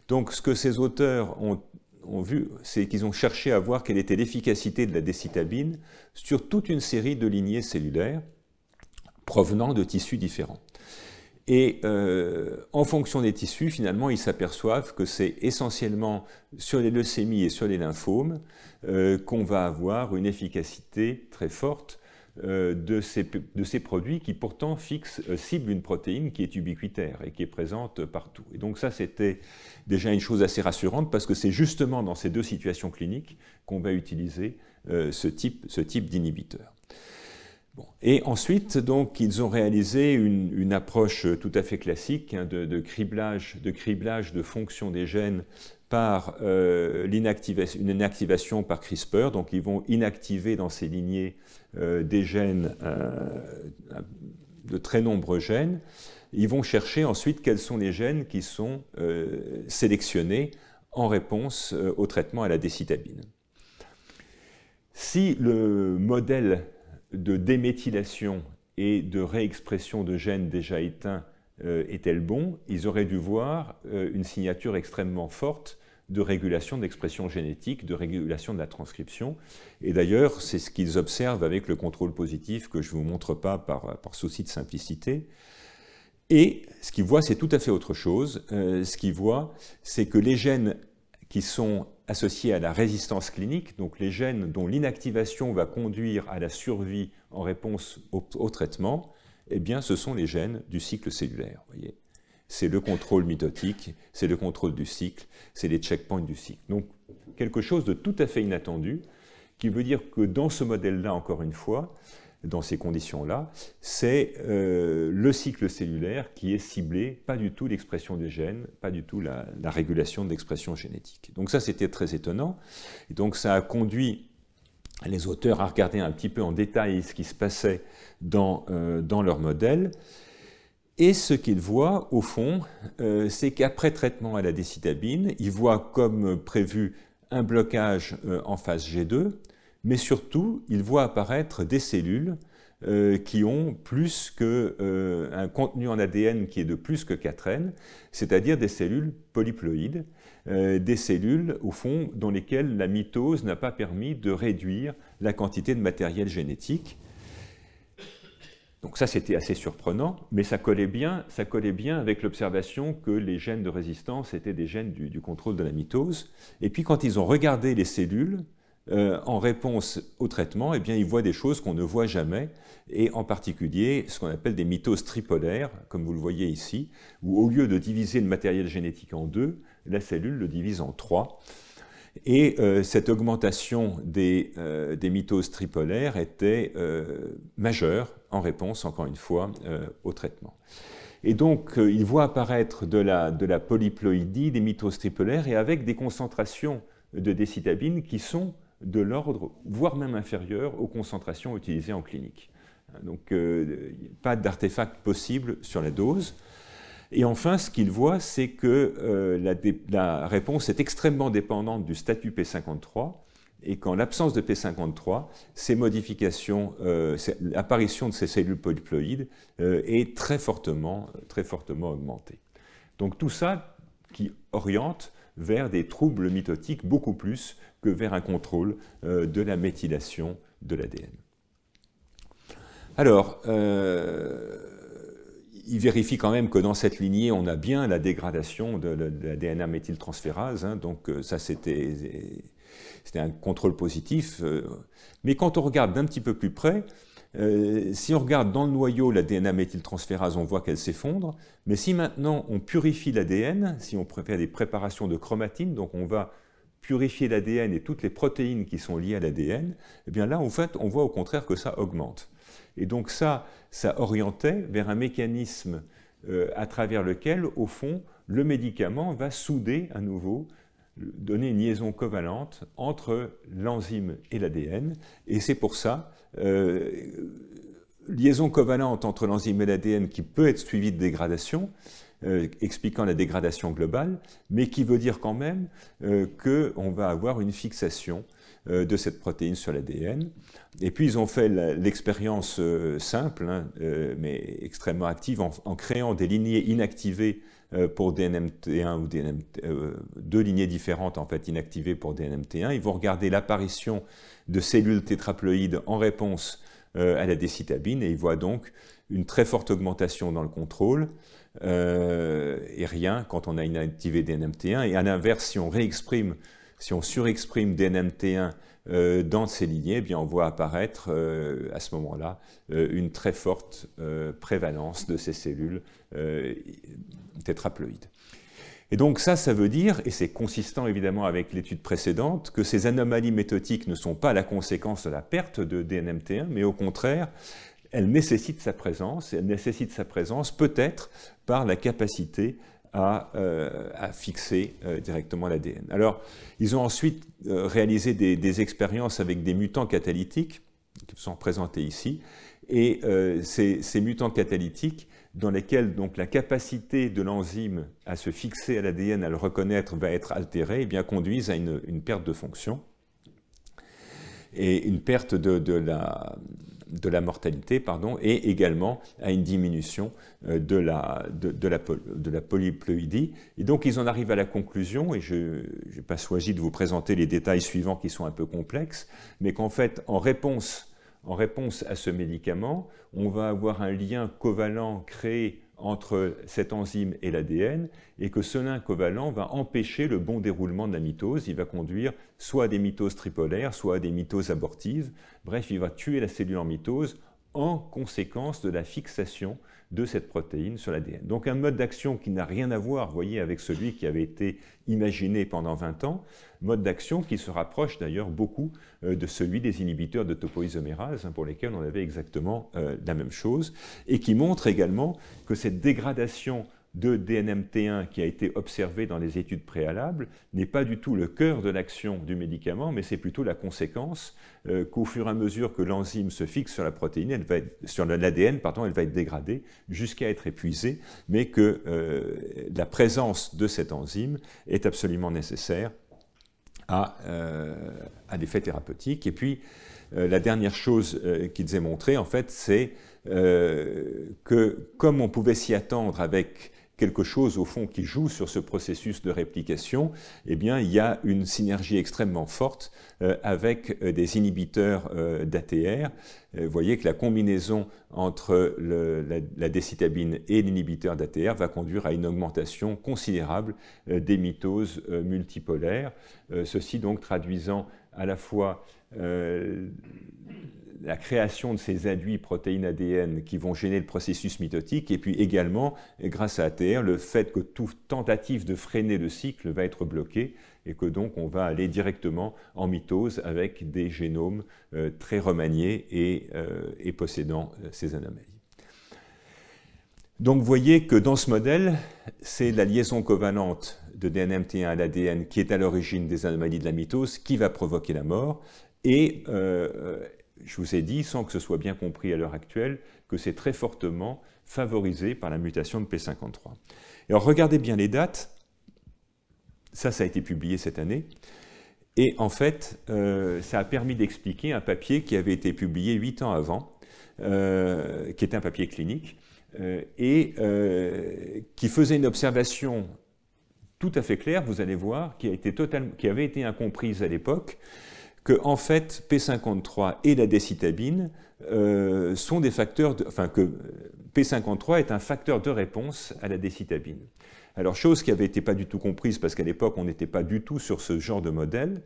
Speaker 1: Donc ce que ces auteurs ont vu, c'est qu'ils ont cherché à voir quelle était l'efficacité de la décitabine sur toute une série de lignées cellulaires provenant de tissus différents. Et en fonction des tissus, finalement, ils s'aperçoivent que c'est essentiellement sur les leucémies et sur les lymphomes qu'on va avoir une efficacité très forte de ces produits qui pourtant ciblent une protéine qui est ubiquitaire et qui est présente partout. Et donc ça, c'était déjà une chose assez rassurante, parce que c'est justement dans ces deux situations cliniques qu'on va utiliser ce type d'inhibiteur. Bon. Et ensuite, donc, ils ont réalisé une approche tout à fait classique, hein, de criblage de fonction des gènes par une inactivation par CRISPR. Donc, ils vont inactiver dans ces lignées des gènes, de très nombreux gènes. Ils vont chercher ensuite quels sont les gènes qui sont sélectionnés en réponse au traitement à la décitabine. Si le modèle de déméthylation et de réexpression de gènes déjà éteints est-elle bon, ils auraient dû voir une signature extrêmement forte de régulation d'expression génétique, de régulation de la transcription. Et d'ailleurs, c'est ce qu'ils observent avec le contrôle positif que je ne vous montre pas par souci de simplicité. Et ce qu'ils voient, c'est tout à fait autre chose. Ce qu'ils voient, c'est que les gènes qui sont associés à la résistance clinique, donc les gènes dont l'inactivation va conduire à la survie en réponse au traitement, eh bien, ce sont les gènes du cycle cellulaire. Voyez, c'est le contrôle mitotique, c'est le contrôle du cycle, c'est les checkpoints du cycle. Donc, quelque chose de tout à fait inattendu, qui veut dire que dans ce modèle-là, encore une fois, dans ces conditions-là, c'est le cycle cellulaire qui est ciblé, pas du tout l'expression des gènes, pas du tout la régulation de l'expression génétique. Donc ça, c'était très étonnant. Et donc ça a conduit les auteurs à regarder un petit peu en détail ce qui se passait dans leur modèle. Et ce qu'ils voient, au fond, c'est qu'après traitement à la décitabine, ils voient comme prévu un blocage en phase G2, mais surtout, ils voient apparaître des cellules qui ont plus un contenu en ADN qui est de plus que 4N, c'est-à-dire des cellules polyploïdes, des cellules, au fond, dans lesquelles la mitose n'a pas permis de réduire la quantité de matériel génétique. Donc ça, c'était assez surprenant, mais ça collait bien avec l'observation que les gènes de résistance étaient des gènes du contrôle de la mitose. Et puis, quand ils ont regardé les cellules, en réponse au traitement, eh bien, ils voient des choses qu'on ne voit jamais, et en particulier ce qu'on appelle des mitoses tripolaires, comme vous le voyez ici, où au lieu de diviser le matériel génétique en 2, la cellule le divise en 3. Et cette augmentation des mitoses tripolaires était majeure en réponse, encore une fois, au traitement. Et donc, ils voient apparaître de la polyploïdie, des mitoses tripolaires, et avec des concentrations de décitabine qui sont de l'ordre, voire même inférieur aux concentrations utilisées en clinique. Donc, pas d'artefact possible sur la dose. Et enfin, ce qu'ils voient, c'est que la réponse est extrêmement dépendante du statut P53, et qu'en l'absence de P53, ces modifications, l'apparition de ces cellules polyploïdes est très fortement augmentée. Donc tout ça qui oriente vers des troubles mitotiques beaucoup plus que vers un contrôle de la méthylation de l'ADN. Alors, il vérifie quand même que dans cette lignée, on a bien la dégradation de la DNA méthyltransférase, hein, donc ça c'était un contrôle positif. Mais quand on regarde d'un petit peu plus près, si on regarde dans le noyau la DNA méthyltransférase, on voit qu'elle s'effondre, mais si maintenant on purifie l'ADN, si on fait des préparations de chromatine, donc on va purifier l'ADN et toutes les protéines qui sont liées à l'ADN, eh bien là, en fait, on voit au contraire que ça augmente. Et donc ça orientait vers un mécanisme à travers lequel, au fond, le médicament va souder à nouveau, donner une liaison covalente entre l'enzyme et l'ADN. Et c'est pour ça, liaison covalente entre l'enzyme et l'ADN qui peut être suivie de dégradation, expliquant la dégradation globale, mais qui veut dire quand même qu'on va avoir une fixation de cette protéine sur l'ADN. Et puis ils ont fait l'expérience simple, hein, mais extrêmement active, en créant des lignées inactivées pour DNMT1 ou deux lignées différentes en fait inactivées pour DNMT1. Ils vont regarder l'apparition de cellules tétraploïdes en réponse à la décitabine et ils voient donc une très forte augmentation dans le contrôle et rien quand on a inactivé DNMT1. Et à l'inverse, si on surexprime DNMT1 dans ces lignées, eh bien on voit apparaître à ce moment-là une très forte prévalence de ces cellules tétraploïdes. Et donc ça veut dire, et c'est consistant évidemment avec l'étude précédente, que ces anomalies métotiques ne sont pas la conséquence de la perte de DNMT1, mais au contraire, elles nécessitent sa présence, et elles nécessitent sa présence peut-être par la capacité à fixer directement l'ADN. Alors, ils ont ensuite réalisé des expériences avec des mutants catalytiques, qui sont représentés ici, et ces mutants catalytiques, dans lesquels donc, la capacité de l'enzyme à se fixer à l'ADN, à le reconnaître, va être altérée, eh bien, conduisent à une perte de fonction et une perte de la mortalité, pardon, et également à une diminution de la polyploïdie. Et donc, ils en arrivent à la conclusion, et je n'ai pas choisi de vous présenter les détails suivants qui sont un peu complexes, mais qu'en fait, en réponse à ce médicament, on va avoir un lien covalent créé entre cette enzyme et l'ADN, et que ce lien covalent va empêcher le bon déroulement de la mitose. Il va conduire soit à des mitoses tripolaires, soit à des mitoses abortives. Bref, il va tuer la cellule en mitose en conséquence de la fixation de cette protéine sur l'ADN. Donc un mode d'action qui n'a rien à voir, vous voyez, avec celui qui avait été imaginé pendant 20 ans, mode d'action qui se rapproche d'ailleurs beaucoup de celui des inhibiteurs de topoisomérase, pour lesquels on avait exactement la même chose, et qui montre également que cette dégradation de DNMT1 qui a été observée dans les études préalables n'est pas du tout le cœur de l'action du médicament, mais c'est plutôt la conséquence qu'au fur et à mesure que l'enzyme se fixe sur la protéine, sur l'ADN, elle va être dégradée jusqu'à être épuisée, mais que la présence de cette enzyme est absolument nécessaire à l'effet thérapeutique. Et puis, la dernière chose qu'ils aient montré, en fait, c'est que comme on pouvait s'y attendre avec quelque chose au fond qui joue sur ce processus de réplication, eh bien, il y a une synergie extrêmement forte avec des inhibiteurs d'ATR. Vous voyez que la combinaison entre la décitabine et l'inhibiteur d'ATR va conduire à une augmentation considérable des mitoses multipolaires, ceci donc traduisant à la fois la création de ces induits protéines ADN qui vont gêner le processus mitotique, et puis également, grâce à ATR, le fait que toute tentative de freiner le cycle va être bloquée, et que donc on va aller directement en mitose avec des génomes très remaniés et possédant ces anomalies. Donc vous voyez que dans ce modèle, c'est la liaison covalente de DNMT1 à l'ADN qui est à l'origine des anomalies de la mitose qui va provoquer la mort, et je vous ai dit, sans que ce soit bien compris à l'heure actuelle, que c'est très fortement favorisé par la mutation de P53. Et alors, regardez bien les dates. Ça a été publié cette année. Et en fait, ça a permis d'expliquer un papier qui avait été publié 8 ans avant, qui était un papier clinique, et qui faisait une observation tout à fait claire, vous allez voir, qui avait été incomprise à l'époque, que en fait P53 et la décitabine sont des facteurs, que P53 est un facteur de réponse à la décitabine. Alors, chose qui n'avait été pas du tout comprise, parce qu'à l'époque, on n'était pas du tout sur ce genre de modèle.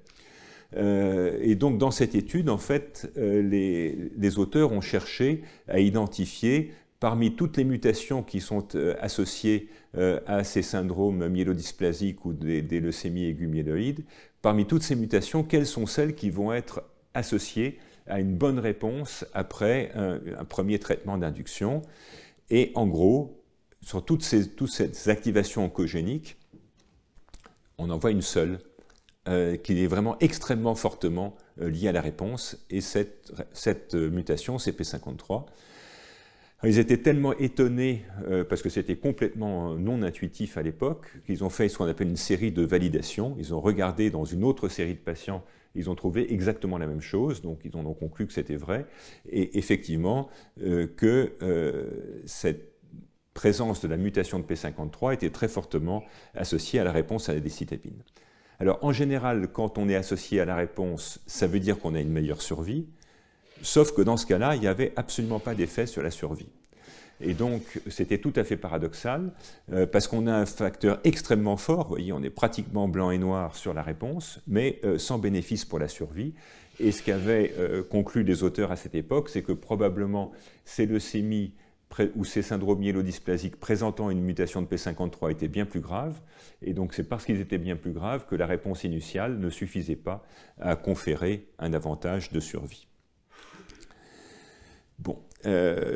Speaker 1: Et donc, dans cette étude, en fait, les auteurs ont cherché à identifier, parmi toutes les mutations qui sont associées à ces syndromes myélodysplasiques ou des leucémies aiguës myéloïdes, parmi toutes ces mutations, quelles sont celles qui vont être associées à une bonne réponse après un premier traitement d'induction. Et en gros, sur toutes ces activations oncogéniques, on en voit une seule, qui est vraiment extrêmement fortement liée à la réponse, et cette mutation, c'est P53. Ils étaient tellement étonnés, parce que c'était complètement non intuitif à l'époque, qu'ils ont fait ce qu'on appelle une série de validations. Ils ont regardé dans une autre série de patients, ils ont trouvé exactement la même chose, donc ils ont conclu que c'était vrai, et effectivement que cette présence de la mutation de P53 était très fortement associée à la réponse à la décitabine. Alors en général, quand on est associé à la réponse, ça veut dire qu'on a une meilleure survie, sauf que dans ce cas-là, il n'y avait absolument pas d'effet sur la survie. Et donc, c'était tout à fait paradoxal, parce qu'on a un facteur extrêmement fort, vous voyez, on est pratiquement blanc et noir sur la réponse, mais sans bénéfice pour la survie. Et ce qu'avaient conclu les auteurs à cette époque, c'est que probablement ces leucémies ou ces syndromes myélodysplasiques présentant une mutation de P53 étaient bien plus graves, et donc c'est parce qu'ils étaient bien plus graves que la réponse initiale ne suffisait pas à conférer un avantage de survie. Bon,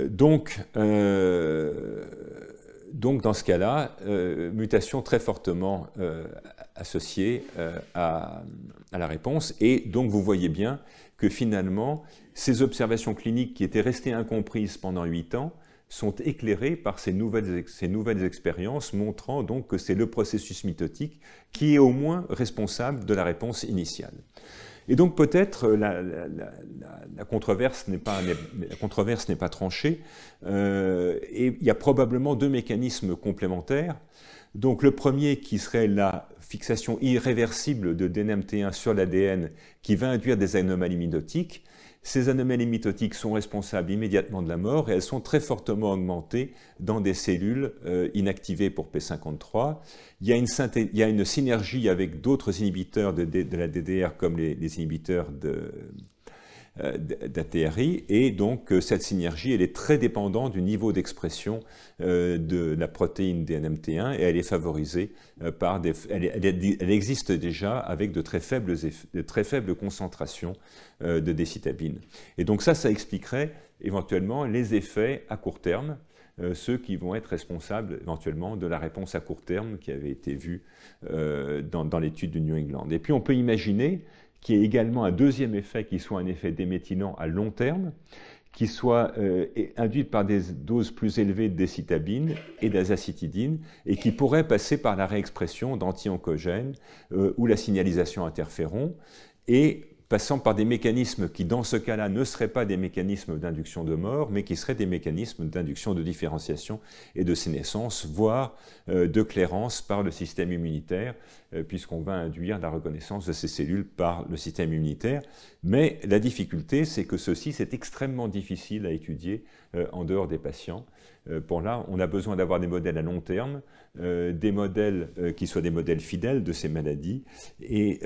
Speaker 1: donc dans ce cas-là, mutation très fortement associée à la réponse, et donc vous voyez bien que finalement, ces observations cliniques qui étaient restées incomprises pendant 8 ans sont éclairées par ces nouvelles expériences, montrant donc que c'est le processus mitotique qui est au moins responsable de la réponse initiale. Et donc peut-être la controverse n'est pas tranchée, et il y a probablement deux mécanismes complémentaires. Donc le premier qui serait la fixation irréversible de DNMT1 sur l'ADN qui va induire des anomalies mitotiques. Ces anomalies mitotiques sont responsables immédiatement de la mort et elles sont très fortement augmentées dans des cellules inactivées pour P53. Il y a une synergie avec d'autres inhibiteurs de la DDR comme les inhibiteurs d'ATRI, et donc cette synergie elle est très dépendante du niveau d'expression de la protéine DNMT1 et elle est favorisée par elle existe déjà avec de très faibles concentrations de décitabine. Et donc ça expliquerait éventuellement les effets à court terme, ceux qui vont être responsables éventuellement de la réponse à court terme qui avait été vue dans l'étude de New England. Et puis on peut imaginer qu'il y ait également un deuxième effet qui soit un effet déméthylant à long terme, qui soit induit par des doses plus élevées de décitabine et d'azacitidine, et qui pourrait passer par la réexpression d'anti-oncogènes ou la signalisation interféron, et passant par des mécanismes qui, dans ce cas-là, ne seraient pas des mécanismes d'induction de mort, mais qui seraient des mécanismes d'induction de différenciation et de sénescence, voire de clairance par le système immunitaire, puisqu'on va induire la reconnaissance de ces cellules par le système immunitaire. Mais la difficulté, c'est que ceci, c'est extrêmement difficile à étudier en dehors des patients. Pour là, on a besoin d'avoir des modèles à long terme, des modèles qui soient des modèles fidèles de ces maladies, et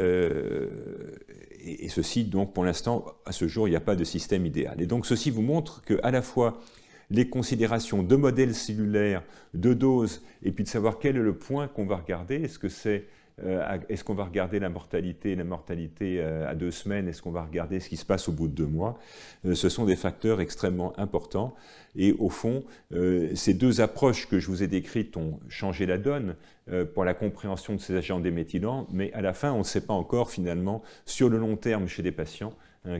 Speaker 1: ceci, donc, pour l'instant, à ce jour, il n'y a pas de système idéal. Et donc, ceci vous montre qu'à la fois les considérations de modèles cellulaires, de doses, et puis de savoir quel est le point qu'on va regarder, est-ce qu'on va regarder la mortalité à 2 semaines, est-ce qu'on va regarder ce qui se passe au bout de 2 mois, ce sont des facteurs extrêmement importants. Et au fond, ces deux approches que je vous ai décrites ont changé la donne pour la compréhension de ces agents déméthylants, mais à la fin, on ne sait pas encore finalement, sur le long terme chez des patients,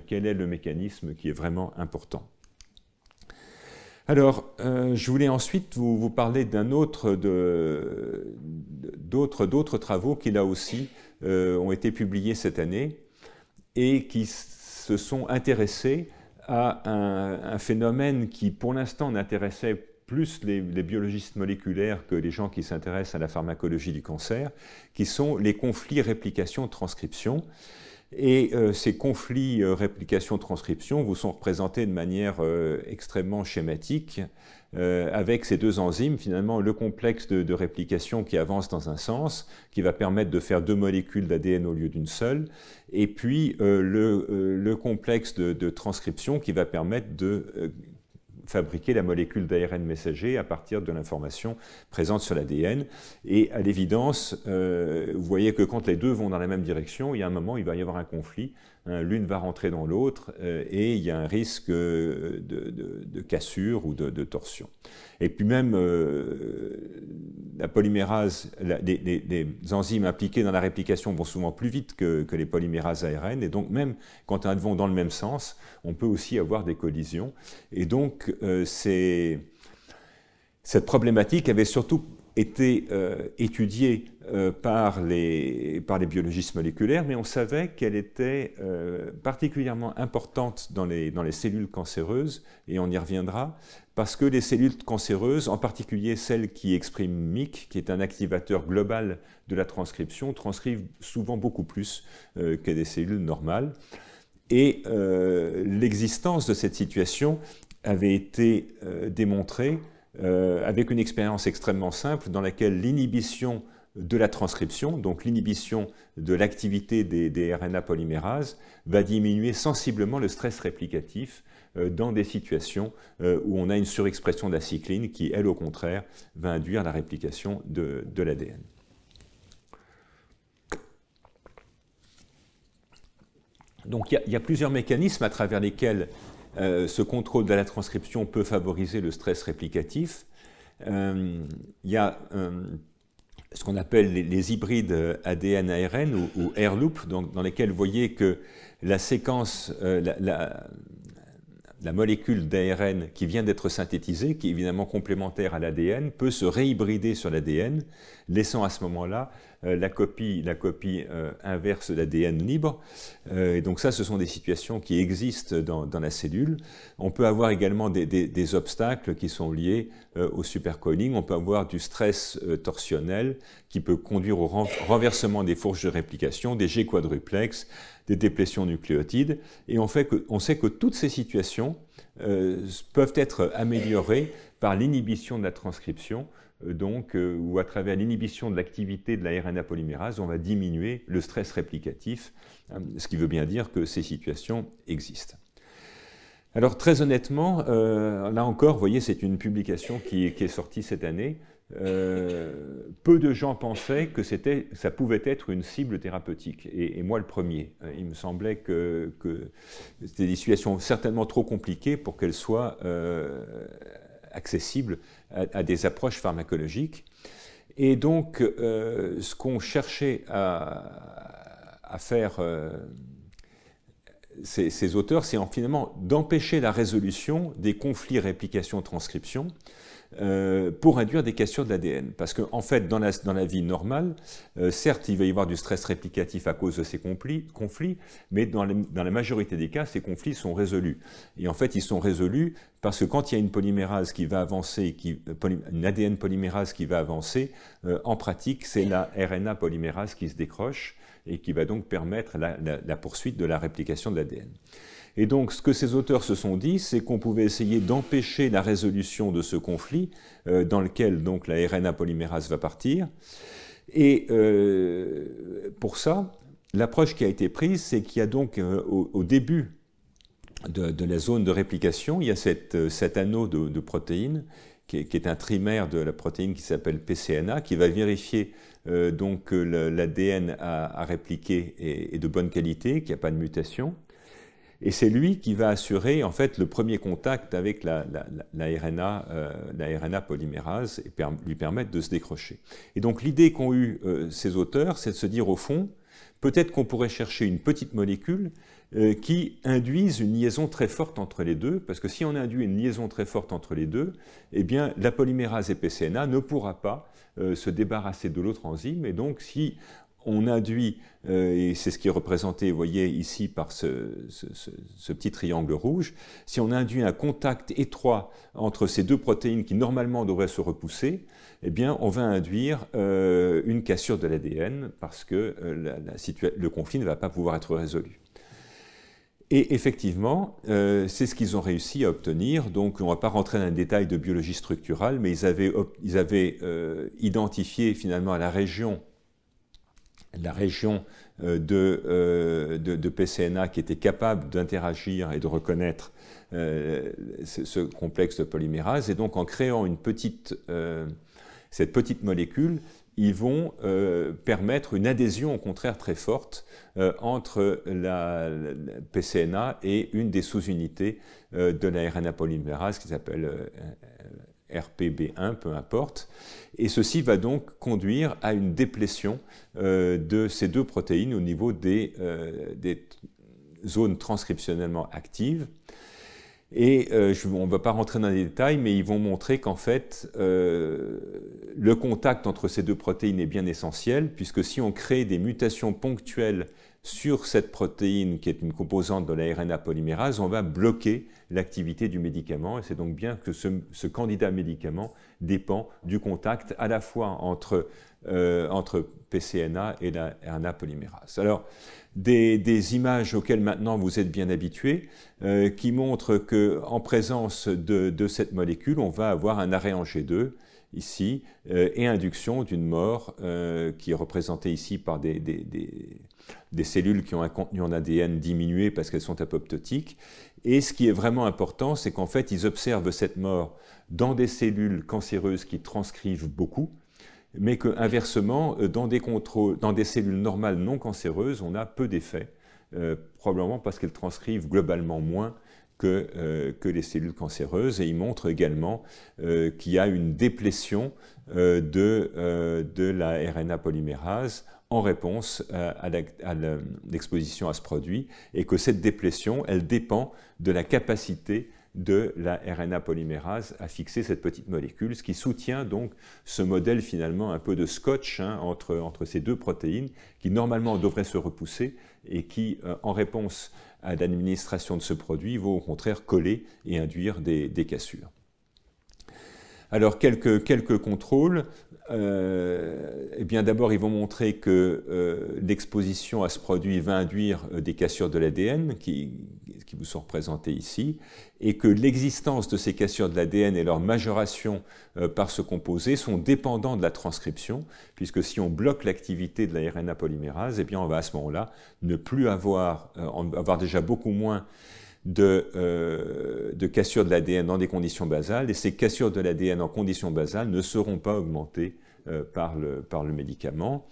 Speaker 1: quel est le mécanisme qui est vraiment important. Alors, je voulais ensuite vous parler d'autres travaux qui, là aussi, ont été publiés cette année et qui se sont intéressés à un phénomène qui, pour l'instant, n'intéressait plus les biologistes moléculaires que les gens qui s'intéressent à la pharmacologie du cancer, qui sont les conflits réplication-transcription. Et ces conflits réplication-transcription vous sont représentés de manière extrêmement schématique, avec ces deux enzymes, finalement le complexe de réplication qui avance dans un sens, qui va permettre de faire 2 molécules d'ADN au lieu d'une seule, et puis le complexe de transcription qui va permettre de fabriquer la molécule d'ARN messager à partir de l'information présente sur l'ADN. Et à l'évidence, vous voyez que quand les deux vont dans la même direction, il y a un moment, il va y avoir un conflit. L'une va rentrer dans l'autre et il y a un risque de cassure ou de torsion. Et puis même la polymérase, les enzymes impliquées dans la réplication vont souvent plus vite que les polymérases ARN, et donc même quand elles vont dans le même sens, on peut aussi avoir des collisions. Et donc cette problématique avait surtout été étudiée par les biologistes moléculaires, mais on savait qu'elle était particulièrement importante dans les cellules cancéreuses, et on y reviendra, parce que les cellules cancéreuses, en particulier celles qui expriment MYC, qui est un activateur global de la transcription, transcrivent souvent beaucoup plus que des cellules normales. Et l'existence de cette situation avait été démontrée avec une expérience extrêmement simple dans laquelle l'inhibition de la transcription, donc l'inhibition de l'activité des RNA polymérases, va diminuer sensiblement le stress réplicatif dans des situations où on a une surexpression d'acylcycline qui, elle, au contraire, va induire la réplication de l'ADN. Donc il y a plusieurs mécanismes à travers lesquels ce contrôle de la transcription peut favoriser le stress réplicatif. Il y a ce qu'on appelle les hybrides ADN-ARN ou air-loop, dans lesquels vous voyez que la séquence, la molécule d'ARN qui vient d'être synthétisée, qui est évidemment complémentaire à l'ADN, peut se réhybrider sur l'ADN, laissant à ce moment-là la copie inverse de l'ADN libre. Et donc ça, ce sont des situations qui existent dans la cellule. On peut avoir également des obstacles qui sont liés au supercoiling. On peut avoir du stress torsionnel qui peut conduire au renversement des fourches de réplication, des G-quadruplex, des déplétions nucléotides. Et on sait que toutes ces situations peuvent être améliorées par l'inhibition de la transcription, ou à travers l'inhibition de l'activité de la RNA polymérase, on va diminuer le stress réplicatif, ce qui veut bien dire que ces situations existent. Alors très honnêtement, là encore, vous voyez, c'est une publication qui est sortie cette année. Peu de gens pensaient que ça pouvait être une cible thérapeutique, et moi le premier. Il me semblait que c'était des situations certainement trop compliquées pour qu'elles soient accessibles à des approches pharmacologiques. Et donc, ce qu'on cherchait à faire ces auteurs, c'est finalement d'empêcher la résolution des conflits réplication-transcription pour induire des cassures de l'ADN. Parce qu'en fait, dans la vie normale, certes, il va y avoir du stress réplicatif à cause de ces conflits, mais dans la majorité des cas, ces conflits sont résolus. Et en fait, ils sont résolus parce que quand il y a une polymérase qui va avancer, une ADN polymérase qui va avancer, en pratique, c'est la RNA polymérase qui se décroche et qui va donc permettre la poursuite de la réplication de l'ADN. Et donc, ce que ces auteurs se sont dit, c'est qu'on pouvait essayer d'empêcher la résolution de ce conflit dans lequel donc, la RNA polymérase va partir. Et pour ça, l'approche qui a été prise, c'est qu'il y a donc au début de la zone de réplication, il y a cet anneau de protéines qui est un trimère de la protéine qui s'appelle PCNA, qui va vérifier donc que l'ADN a répliqué est de bonne qualité, qu'il n'y a pas de mutation. Et c'est lui qui va assurer en fait le premier contact avec la RNA polymérase et lui permettre de se décrocher. Et donc l'idée qu'ont eue ces auteurs, c'est de se dire au fond, peut-être qu'on pourrait chercher une petite molécule qui induise une liaison très forte entre les deux, parce que si on induit une liaison très forte entre les deux, eh bien la polymérase et PCNA ne pourra pas se débarrasser de l'autre enzyme, et donc si on induit, et c'est ce qui est représenté, vous voyez ici par ce petit triangle rouge, si on induit un contact étroit entre ces deux protéines qui normalement devraient se repousser, eh bien on va induire une cassure de l'ADN parce que le conflit ne va pas pouvoir être résolu. Et effectivement, c'est ce qu'ils ont réussi à obtenir. Donc, on ne va pas rentrer dans les détails de biologie structurale, mais ils avaient identifié finalement la région de PCNA qui était capable d'interagir et de reconnaître ce complexe de polymérase. Et donc, en créant cette petite molécule, ils vont permettre une adhésion, au contraire, très forte entre la PCNA et une des sous-unités de la RNA polymérase qui s'appelle RPB1, peu importe. Et ceci va donc conduire à une déplétion de ces deux protéines au niveau des zones transcriptionnellement actives. Et on ne va pas rentrer dans les détails, mais ils vont montrer qu'en fait, le contact entre ces deux protéines est bien essentiel, puisque si on crée des mutations ponctuelles sur cette protéine qui est une composante de la RNA polymérase, on va bloquer l'activité du médicament. Et c'est donc bien que ce candidat médicament dépend du contact à la fois entre PCNA et la RNA polymérase. Alors, des images auxquelles maintenant vous êtes bien habitués, qui montrent qu'en présence de cette molécule, on va avoir un arrêt en G2, ici, et induction d'une mort qui est représentée ici par des cellules qui ont un contenu en ADN diminué parce qu'elles sont apoptotiques. Et ce qui est vraiment important, c'est qu'en fait, ils observent cette mort dans des cellules cancéreuses qui transcrivent beaucoup, mais qu'inversement, dans des cellules normales non cancéreuses, on a peu d'effets, probablement parce qu'elles transcrivent globalement moins que les cellules cancéreuses. Et il montre également qu'il y a une déplétion de la RNA polymérase en réponse à l'exposition à ce produit, et que cette déplétion, elle dépend de la capacité de la RNA polymérase à fixer cette petite molécule, ce qui soutient donc ce modèle finalement un peu de scotch entre ces deux protéines qui normalement devraient se repousser et qui, en réponse à l'administration de ce produit, vont au contraire coller et induire des cassures. Alors, quelques contrôles. Eh bien, d'abord, ils vont montrer que l'exposition à ce produit va induire des cassures de l'ADN qui vous sont représentées ici, et que l'existence de ces cassures de l'ADN et leur majoration par ce composé sont dépendants de la transcription, puisque si on bloque l'activité de la RNA polymérase, eh bien, on va à ce moment-là ne plus avoir déjà beaucoup moins de cassures de l'ADN dans des conditions basales, et ces cassures de l'ADN en conditions basales ne seront pas augmentées par le médicament.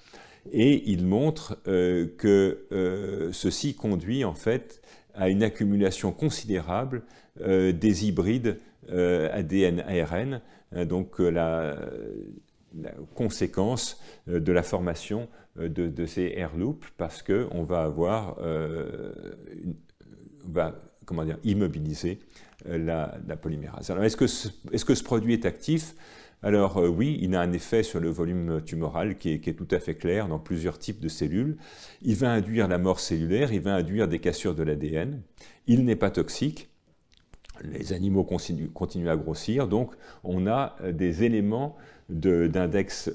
Speaker 1: Et il montre que ceci conduit en fait à une accumulation considérable des hybrides ADN-ARN, donc la conséquence de la formation de ces air loops, parce qu'on va avoir immobiliser la polymérase. Alors, est-ce que ce produit est actif? Alors oui, il a un effet sur le volume tumoral qui est tout à fait clair dans plusieurs types de cellules. Il va induire la mort cellulaire, il va induire des cassures de l'ADN. Il n'est pas toxique. Les animaux continuent à grossir, donc on a des éléments d'index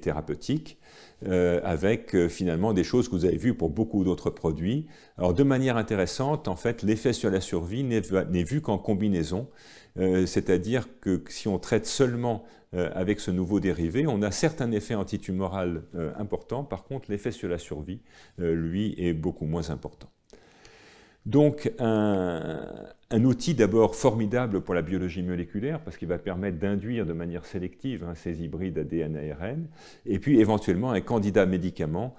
Speaker 1: thérapeutique avec finalement des choses que vous avez vues pour beaucoup d'autres produits. Alors de manière intéressante, en fait, l'effet sur la survie n'est vu qu'en combinaison, c'est-à-dire que si on traite seulement avec ce nouveau dérivé, on a certes un effet antitumoral important, par contre l'effet sur la survie, lui, est beaucoup moins important. Donc un outil d'abord formidable pour la biologie moléculaire parce qu'il va permettre d'induire de manière sélective ces hybrides ADN-ARN, et puis éventuellement un candidat médicament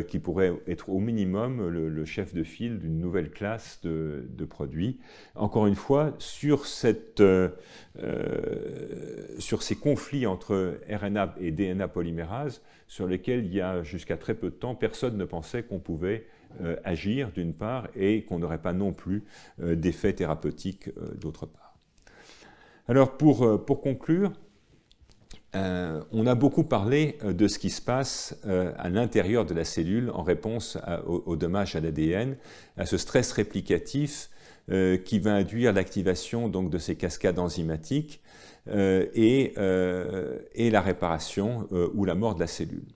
Speaker 1: qui pourrait être au minimum le chef de file d'une nouvelle classe de produits. Encore une fois, sur ces conflits entre RNA et DNA polymérase, sur lesquels il y a jusqu'à très peu de temps, personne ne pensait qu'on pouvait agir d'une part et qu'on n'aurait pas non plus d'effets thérapeutiques d'autre part. Alors pour conclure, on a beaucoup parlé de ce qui se passe à l'intérieur de la cellule en réponse au dommage à l'ADN, à ce stress réplicatif qui va induire l'activation donc de ces cascades enzymatiques et la réparation ou la mort de la cellule.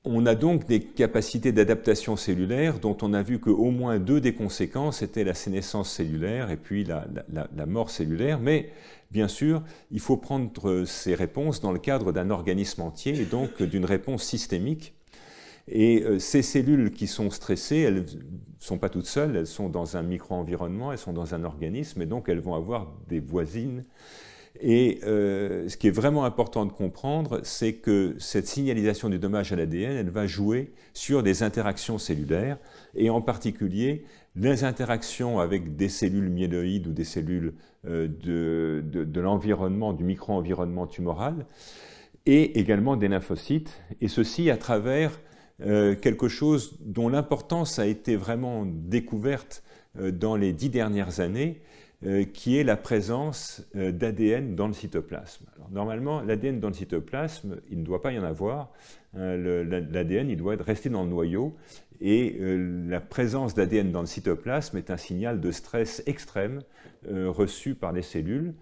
Speaker 1: On a donc des capacités d'adaptation cellulaire dont on a vu qu'au moins deux des conséquences étaient la sénescence cellulaire et puis la mort cellulaire, mais bien sûr, il faut prendre ces réponses dans le cadre d'un organisme entier et donc d'une réponse systémique. Et ces cellules qui sont stressées, elles ne sont pas toutes seules, elles sont dans un micro-environnement, elles sont dans un organisme et donc elles vont avoir des voisines. Et ce qui est vraiment important de comprendre, c'est que cette signalisation du dommage à l'ADN, elle va jouer sur des interactions cellulaires, et en particulier les interactions avec des cellules myéloïdes ou des cellules de l'environnement, du micro-environnement tumoral, et également des lymphocytes, et ceci à travers quelque chose dont l'importance a été vraiment découverte dans les 10 dernières années, qui est la présence d'ADN dans le cytoplasme. Alors, normalement, l'ADN dans le cytoplasme, il ne doit pas y en avoir. L'ADN, il doit rester dans le noyau. Et la présence d'ADN dans le cytoplasme est un signal de stress extrême reçu par les cellules,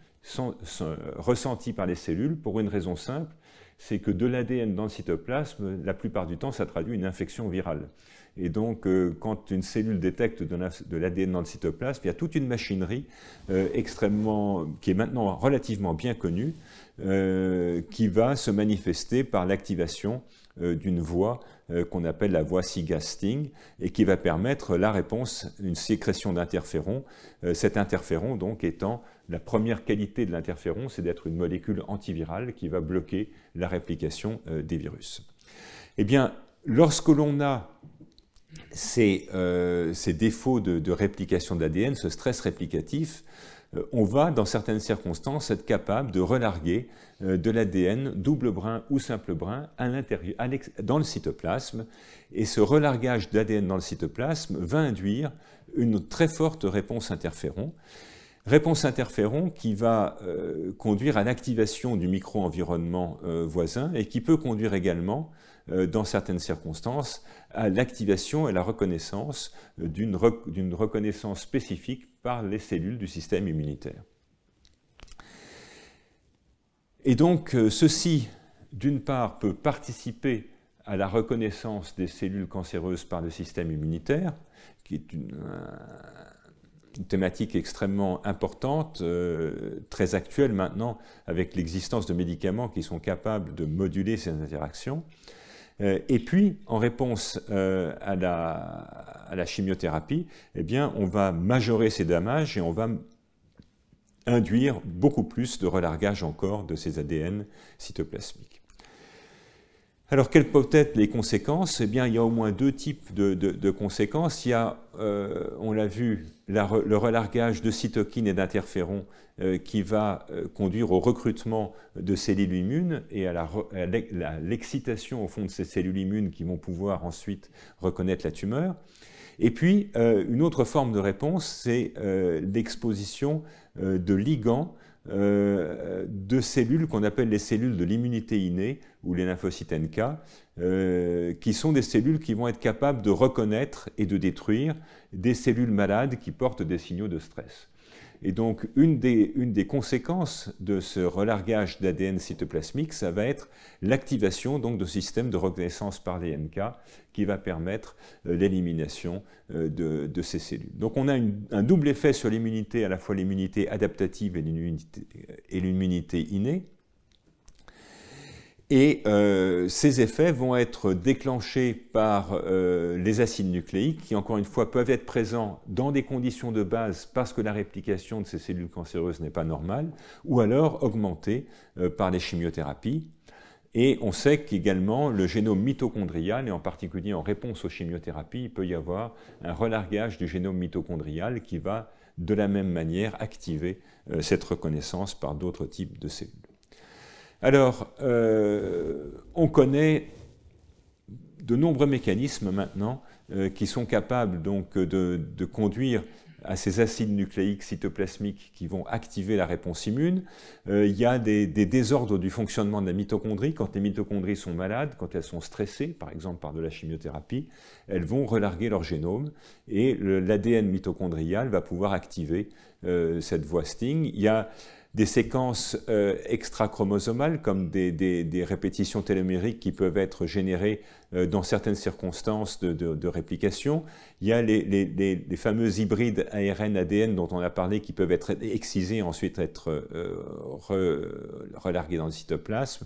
Speaker 1: ressenti par les cellules, pour une raison simple, c'est que de l'ADN dans le cytoplasme, la plupart du temps, ça traduit une infection virale. Et donc, quand une cellule détecte de l'ADN dans le cytoplasme, il y a toute une machinerie qui est maintenant relativement bien connue, qui va se manifester par l'activation d'une voie qu'on appelle la voie SIGA-STING et qui va permettre la réponse, une sécrétion d'interféron. Cet interféron, donc, étant la première qualité de l'interféron, c'est d'être une molécule antivirale qui va bloquer la réplication des virus. Eh bien, lorsque l'on a ces défauts de réplication d'ADN, ce stress réplicatif, on va, dans certaines circonstances, être capable de relarguer de l'ADN double brin ou simple brin à l'intérieur, dans le cytoplasme. Et ce relargage d'ADN dans le cytoplasme va induire une très forte réponse interféron. Réponse interféron qui va conduire à l'activation du micro-environnement voisin et qui peut conduire également, dans certaines circonstances, à l'activation et la reconnaissance d'une reconnaissance spécifique par les cellules du système immunitaire. Et donc, ceci, d'une part, peut participer à la reconnaissance des cellules cancéreuses par le système immunitaire, qui est une thématique extrêmement importante, très actuelle maintenant, avec l'existence de médicaments qui sont capables de moduler ces interactions. Et puis, en réponse à la chimiothérapie, eh bien, on va majorer ces dommages et on va induire beaucoup plus de relargage encore de ces ADN cytoplasmiques. Alors, quelles peuvent être les conséquences? Eh bien, il y a au moins deux types de conséquences. Il y a, on l'a vu, le relargage de cytokines et d'interférons qui va conduire au recrutement de cellules immunes et à l'excitation au fond de ces cellules immunes qui vont pouvoir ensuite reconnaître la tumeur. Et puis, une autre forme de réponse, c'est l'exposition de ligands de cellules qu'on appelle les cellules de l'immunité innée ou les lymphocytes NK, qui sont des cellules qui vont être capables de reconnaître et de détruire des cellules malades qui portent des signaux de stress. Et donc, une des conséquences de ce relargage d'ADN cytoplasmique, ça va être l'activation donc de systèmes de reconnaissance par les NK qui va permettre l'élimination de ces cellules. Donc, on a un double effet sur l'immunité, à la fois l'immunité adaptative et l'immunité innée. Et ces effets vont être déclenchés par les acides nucléiques qui, encore une fois, peuvent être présents dans des conditions de base parce que la réplication de ces cellules cancéreuses n'est pas normale, ou alors augmentés par les chimiothérapies. Et on sait qu'également le génome mitochondrial, et en particulier en réponse aux chimiothérapies, il peut y avoir un relargage du génome mitochondrial qui va de la même manière activer cette reconnaissance par d'autres types de cellules. Alors, on connaît de nombreux mécanismes maintenant qui sont capables donc de conduire à ces acides nucléiques cytoplasmiques qui vont activer la réponse immune. Il y a des désordres du fonctionnement de la mitochondrie. Quand les mitochondries sont malades, quand elles sont stressées, par exemple par de la chimiothérapie, elles vont relarguer leur génome et l'ADN mitochondrial va pouvoir activer cette voie STING. Il y a des séquences extrachromosomales comme des répétitions télomériques qui peuvent être générées dans certaines circonstances de réplication. Il y a les fameux hybrides ARN-ADN dont on a parlé qui peuvent être excisés et ensuite être relargués dans le cytoplasme.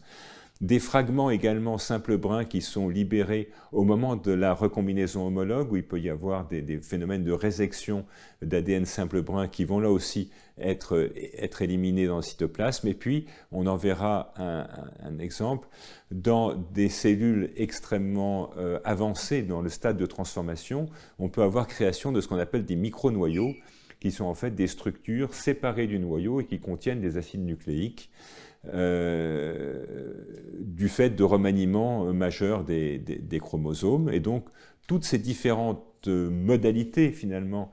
Speaker 1: Des fragments également simples brins qui sont libérés au moment de la recombinaison homologue, où il peut y avoir des phénomènes de résection d'ADN simple brun qui vont là aussi être éliminés dans le cytoplasme. Et puis, on en verra un exemple dans des cellules extrêmement avancées dans le stade de transformation. On peut avoir création de ce qu'on appelle des micronoyaux, qui sont en fait des structures séparées du noyau et qui contiennent des acides nucléiques. Du fait de remaniements majeurs des chromosomes. Et donc, toutes ces différentes modalités, finalement,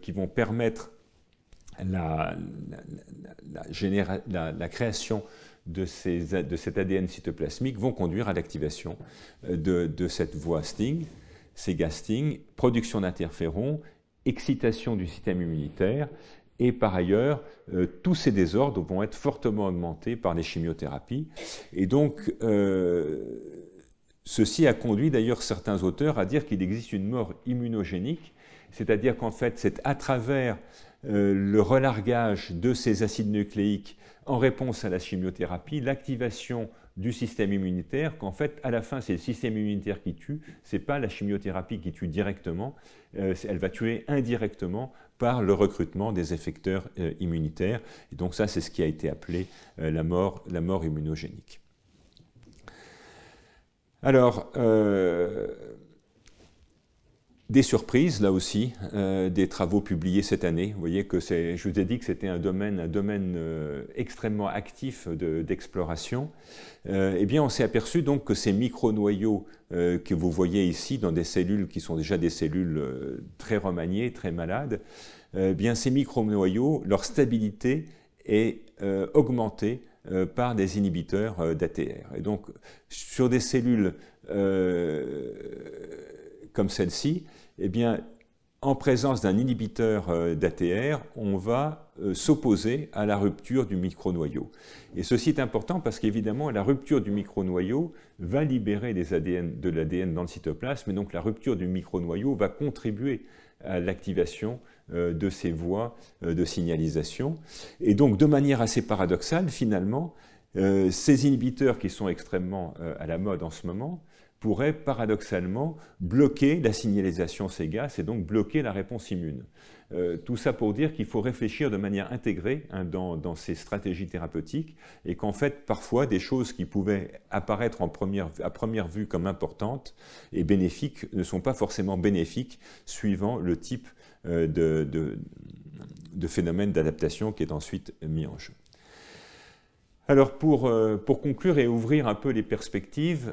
Speaker 1: qui vont permettre la création de cet ADN cytoplasmique vont conduire à l'activation de cette voie STING, SEGA-STING, production d'interférons, excitation du système immunitaire. Et par ailleurs, tous ces désordres vont être fortement augmentés par les chimiothérapies. Et donc, ceci a conduit d'ailleurs certains auteurs à dire qu'il existe une mort immunogénique, c'est-à-dire qu'en fait, c'est à travers le relargage de ces acides nucléiques en réponse à la chimiothérapie, l'activation du système immunitaire, qu'en fait, à la fin, c'est le système immunitaire qui tue, ce n'est pas la chimiothérapie qui tue directement, elle va tuer indirectement par le recrutement des effecteurs immunitaires. Et donc ça, c'est ce qui a été appelé la mort immunogénique. Alors, des surprises, là aussi, des travaux publiés cette année. Vous voyez que je vous ai dit que c'était un domaine extrêmement actif d'exploration. Eh bien, on s'est aperçu donc que ces micronoyaux que vous voyez ici dans des cellules qui sont déjà des cellules très remaniées, très malades, bien ces micronoyaux, leur stabilité est augmentée par des inhibiteurs d'ATR. Et donc, sur des cellules comme celle-ci, eh bien, en présence d'un inhibiteur d'ATR, on va s'opposer à la rupture du micronoyau. Et ceci est important parce qu'évidemment, la rupture du micronoyau va libérer de l'ADN dans le cytoplasme, et donc la rupture du micronoyau va contribuer à l'activation de ces voies de signalisation. Et donc, de manière assez paradoxale, finalement, ces inhibiteurs qui sont extrêmement à la mode en ce moment pourraient paradoxalement bloquer la signalisation SEGA, c'est donc bloquer la réponse immune. Tout ça pour dire qu'il faut réfléchir de manière intégrée dans ces stratégies thérapeutiques et qu'en fait, parfois, des choses qui pouvaient apparaître à première vue comme importantes et bénéfiques ne sont pas forcément bénéfiques suivant le type de phénomène d'adaptation qui est ensuite mis en jeu. Alors pour conclure et ouvrir un peu les perspectives,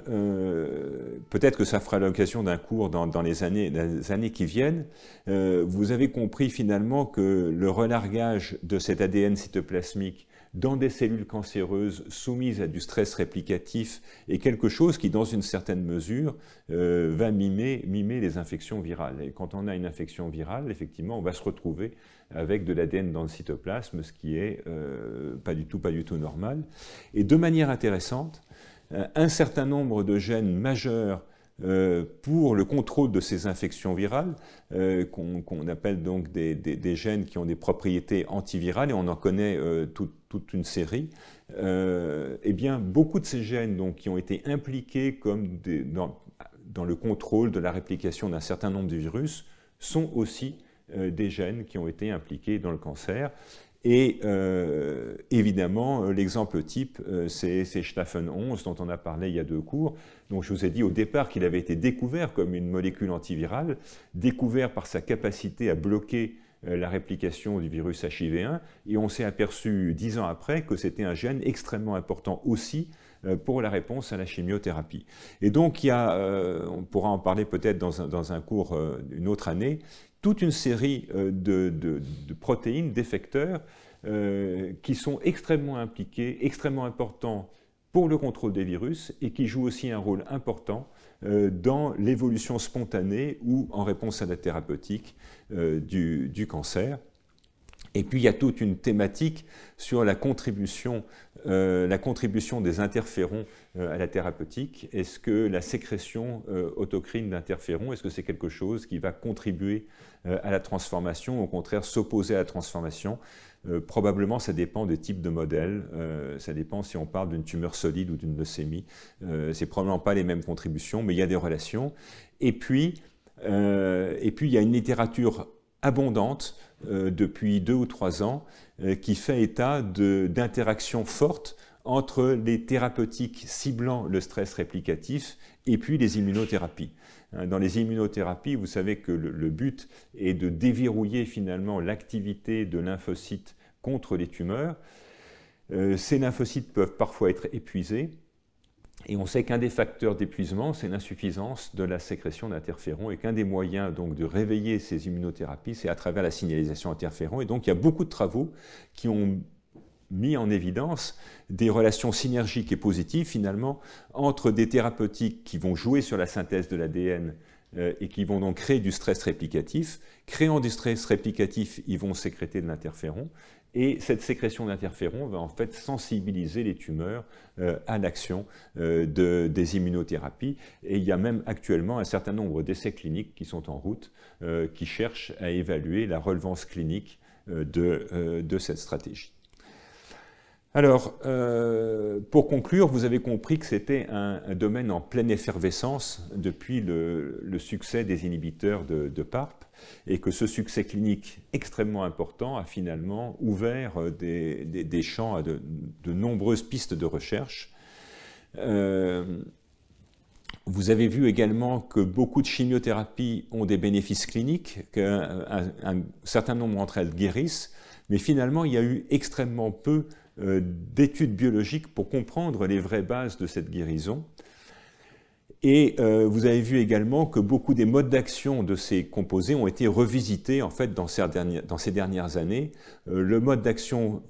Speaker 1: peut-être que ça fera l'occasion d'un cours dans les années qui viennent, vous avez compris finalement que le relargage de cet ADN cytoplasmique dans des cellules cancéreuses soumises à du stress réplicatif est quelque chose qui, dans une certaine mesure, va mimer les infections virales. Et quand on a une infection virale, effectivement, on va se retrouver avec de l'ADN dans le cytoplasme, ce qui est pas du tout normal. Et de manière intéressante, un certain nombre de gènes majeurs pour le contrôle de ces infections virales, qu'on appelle donc des gènes qui ont des propriétés antivirales, et on en connaît toute une série, eh bien, beaucoup de ces gènes donc, qui ont été impliqués comme dans le contrôle de la réplication d'un certain nombre de virus sont aussi des gènes qui ont été impliqués dans le cancer. Et évidemment, l'exemple type, c'est Schlafen 11, dont on a parlé il y a 2 cours. Donc je vous ai dit au départ qu'il avait été découvert comme une molécule antivirale, découvert par sa capacité à bloquer la réplication du virus HIV1, et on s'est aperçu 10 ans après que c'était un gène extrêmement important aussi pour la réponse à la chimiothérapie. Et donc, il y a, on pourra en parler peut-être dans un cours une autre année, toute une série de protéines, d'effecteurs, qui sont extrêmement impliqués, extrêmement importants pour le contrôle des virus et qui jouent aussi un rôle important dans l'évolution spontanée ou en réponse à la thérapeutique du cancer. Et puis il y a toute une thématique sur la contribution des interférons à la thérapeutique. Est-ce que la sécrétion autocrine d'interférons, est-ce que c'est quelque chose qui va contribuer à la transformation, au contraire s'opposer à la transformation? Probablement, ça dépend des types de modèles. Ça dépend si on parle d'une tumeur solide ou d'une leucémie. C'est probablement pas les mêmes contributions, mais il y a des relations. Et puis il y a une littérature abondante depuis 2 ou 3 ans qui fait état d'interactions fortes entre les thérapeutiques ciblant le stress réplicatif et puis les immunothérapies. Dans les immunothérapies, vous savez que le but est de déverrouiller finalement l'activité de lymphocytes contre les tumeurs. Ces lymphocytes peuvent parfois être épuisés. Et on sait qu'un des facteurs d'épuisement, c'est l'insuffisance de la sécrétion d'interférons et qu'un des moyens donc, de réveiller ces immunothérapies, c'est à travers la signalisation interférons. Et donc il y a beaucoup de travaux qui ont mis en évidence des relations synergiques et positives finalement entre des thérapeutiques qui vont jouer sur la synthèse de l'ADN et qui vont donc créer du stress réplicatif. Créant du stress réplicatif, ils vont sécréter de l'interféron. Et cette sécrétion d'interférons va en fait sensibiliser les tumeurs à l'action des immunothérapies. Et il y a même actuellement un certain nombre d'essais cliniques qui sont en route, qui cherchent à évaluer la relevance clinique de cette stratégie. Alors, pour conclure, vous avez compris que c'était un domaine en pleine effervescence depuis le succès des inhibiteurs de PARP et que ce succès clinique extrêmement important a finalement ouvert des champs à de nombreuses pistes de recherche. Vous avez vu également que beaucoup de chimiothérapies ont des bénéfices cliniques, qu'un certain nombre d'entre elles guérissent, mais finalement il y a eu extrêmement peu d'études biologiques pour comprendre les vraies bases de cette guérison. Et vous avez vu également que beaucoup des modes d'action de ces composés ont été revisités en fait, dans ces dernières années. Le mode d'action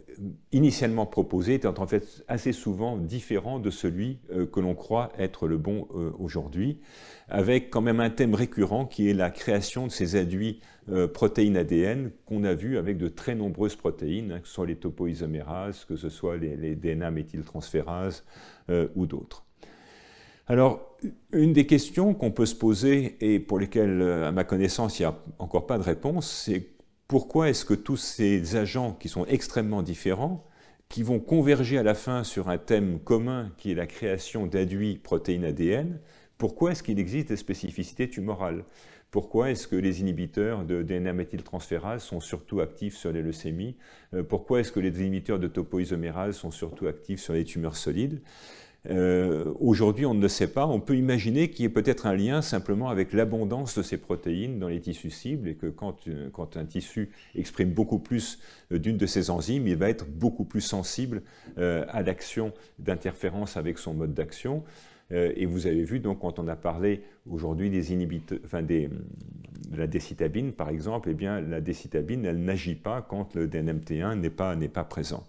Speaker 1: initialement proposé était en fait assez souvent différent de celui que l'on croit être le bon aujourd'hui, avec quand même un thème récurrent qui est la création de ces adduits protéines ADN qu'on a vu avec de très nombreuses protéines, hein, que ce soit les topoisomérases, que ce soit les DNA-méthyltransférases ou d'autres. Alors, une des questions qu'on peut se poser et pour lesquelles, à ma connaissance, il n'y a encore pas de réponse, c'est pourquoi est-ce que tous ces agents qui sont extrêmement différents, qui vont converger à la fin sur un thème commun qui est la création d'adduits protéines ADN, pourquoi est-ce qu'il existe des spécificités tumorales? Pourquoi est-ce que les inhibiteurs de DNA-méthyltransférase sont surtout actifs sur les leucémies? Pourquoi est-ce que les inhibiteurs de topoisomérase sont surtout actifs sur les tumeurs solides? Aujourd'hui, on ne le sait pas. On peut imaginer qu'il y ait peut-être un lien simplement avec l'abondance de ces protéines dans les tissus cibles et que quand un tissu exprime beaucoup plus d'une de ces enzymes, il va être beaucoup plus sensible à l'action d'interférence avec son mode d'action. Et vous avez vu, donc, quand on a parlé aujourd'hui des inhibiteurs, enfin de la décitabine, par exemple, eh bien, la décitabine, elle n'agit pas quand le DNMT1 n'est pas présent.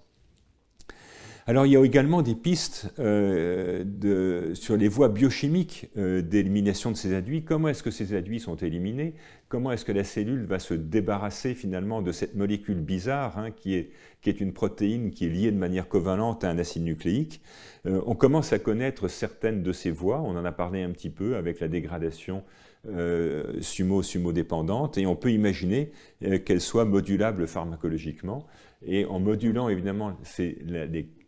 Speaker 1: Alors, il y a également des pistes sur les voies biochimiques d'élimination de ces adduits. Comment est-ce que ces adduits sont éliminés? Comment est-ce que la cellule va se débarrasser finalement de cette molécule bizarre, hein, qui est une protéine qui est liée de manière covalente à un acide nucléique? On commence à connaître certaines de ces voies. On en a parlé un petit peu avec la dégradation sumo-dépendante, et on peut imaginer qu'elles soient modulables pharmacologiquement. Et en modulant évidemment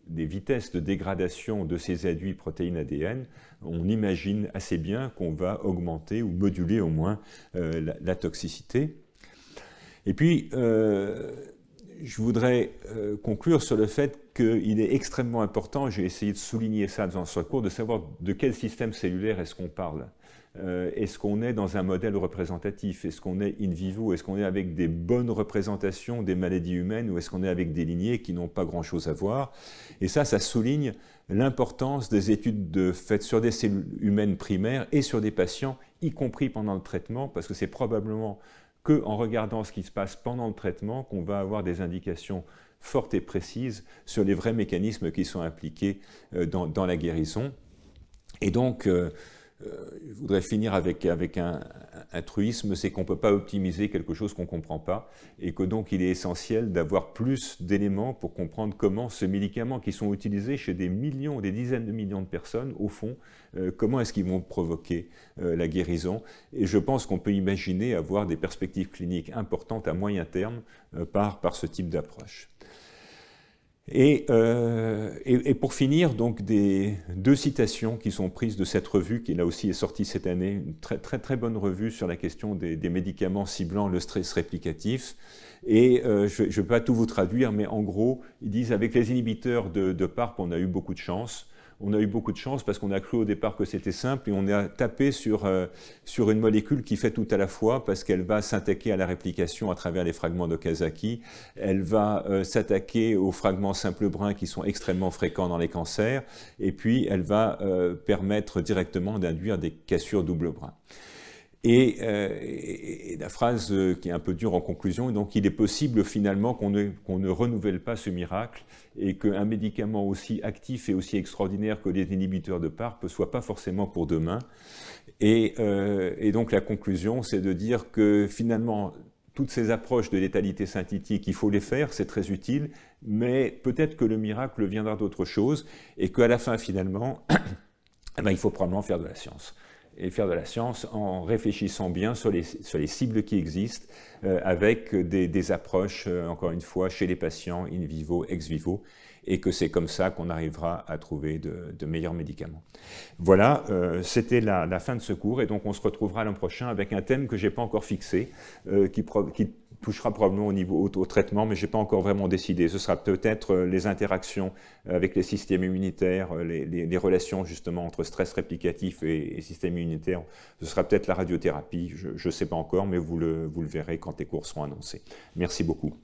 Speaker 1: des vitesses de dégradation de ces adduits protéines ADN, on imagine assez bien qu'on va augmenter ou moduler au moins la toxicité. Et puis, je voudrais conclure sur le fait qu'il est extrêmement important, j'ai essayé de souligner ça dans ce cours, de savoir de quel système cellulaire est-ce qu'on parle. Est-ce qu'on est dans un modèle représentatif? Est-ce qu'on est in vivo? Est-ce qu'on est avec des bonnes représentations des maladies humaines ou est-ce qu'on est avec des lignées qui n'ont pas grand-chose à voir? Et ça souligne l'importance des études faites sur des cellules humaines primaires et sur des patients, y compris pendant le traitement, parce que c'est probablement qu'en regardant ce qui se passe pendant le traitement qu'on va avoir des indications fortes et précises sur les vrais mécanismes qui sont impliqués dans la guérison. Et donc, je voudrais finir avec un truisme, c'est qu'on ne peut pas optimiser quelque chose qu'on ne comprend pas, et que donc il est essentiel d'avoir plus d'éléments pour comprendre comment ce médicament qui sont utilisés chez des millions, des dizaines de millions de personnes, au fond, comment est-ce qu'ils vont provoquer la guérison. Et je pense qu'on peut imaginer avoir des perspectives cliniques importantes à moyen terme par ce type d'approche. Et pour finir, donc deux citations qui sont prises de cette revue, qui là aussi est sortie cette année, une très bonne revue sur la question des médicaments ciblant le stress réplicatif. Et je ne vais pas tout vous traduire, mais en gros, ils disent avec les inhibiteurs de PARP, on a eu beaucoup de chance. On a eu beaucoup de chance parce qu'on a cru au départ que c'était simple et on a tapé sur une molécule qui fait tout à la fois parce qu'elle va s'attaquer à la réplication à travers les fragments d'Okazaki, elle va s'attaquer aux fragments simples bruns qui sont extrêmement fréquents dans les cancers et puis elle va permettre directement d'induire des cassures double brin. Et la phrase qui est un peu dure en conclusion, donc il est possible finalement qu'on ne renouvelle pas ce miracle et qu'un médicament aussi actif et aussi extraordinaire que les inhibiteurs de PARP ne soit pas forcément pour demain. Et donc la conclusion, c'est de dire que finalement, toutes ces approches de létalité synthétique, il faut les faire, c'est très utile, mais peut-être que le miracle viendra d'autre chose et qu'à la fin finalement, il faut probablement faire de la science. Et faire de la science en réfléchissant bien sur les cibles qui existent, avec des approches, encore une fois, chez les patients, in vivo, ex vivo, et que c'est comme ça qu'on arrivera à trouver de meilleurs médicaments. Voilà, c'était la fin de ce cours, et donc on se retrouvera l'an prochain avec un thème que je n'ai pas encore fixé, qui touchera probablement au traitement, mais je n'ai pas encore vraiment décidé. Ce sera peut-être les interactions avec les systèmes immunitaires, les relations justement entre stress réplicatif et système immunitaire. Ce sera peut-être la radiothérapie, je ne sais pas encore, mais vous le verrez quand les cours seront annoncés. Merci beaucoup.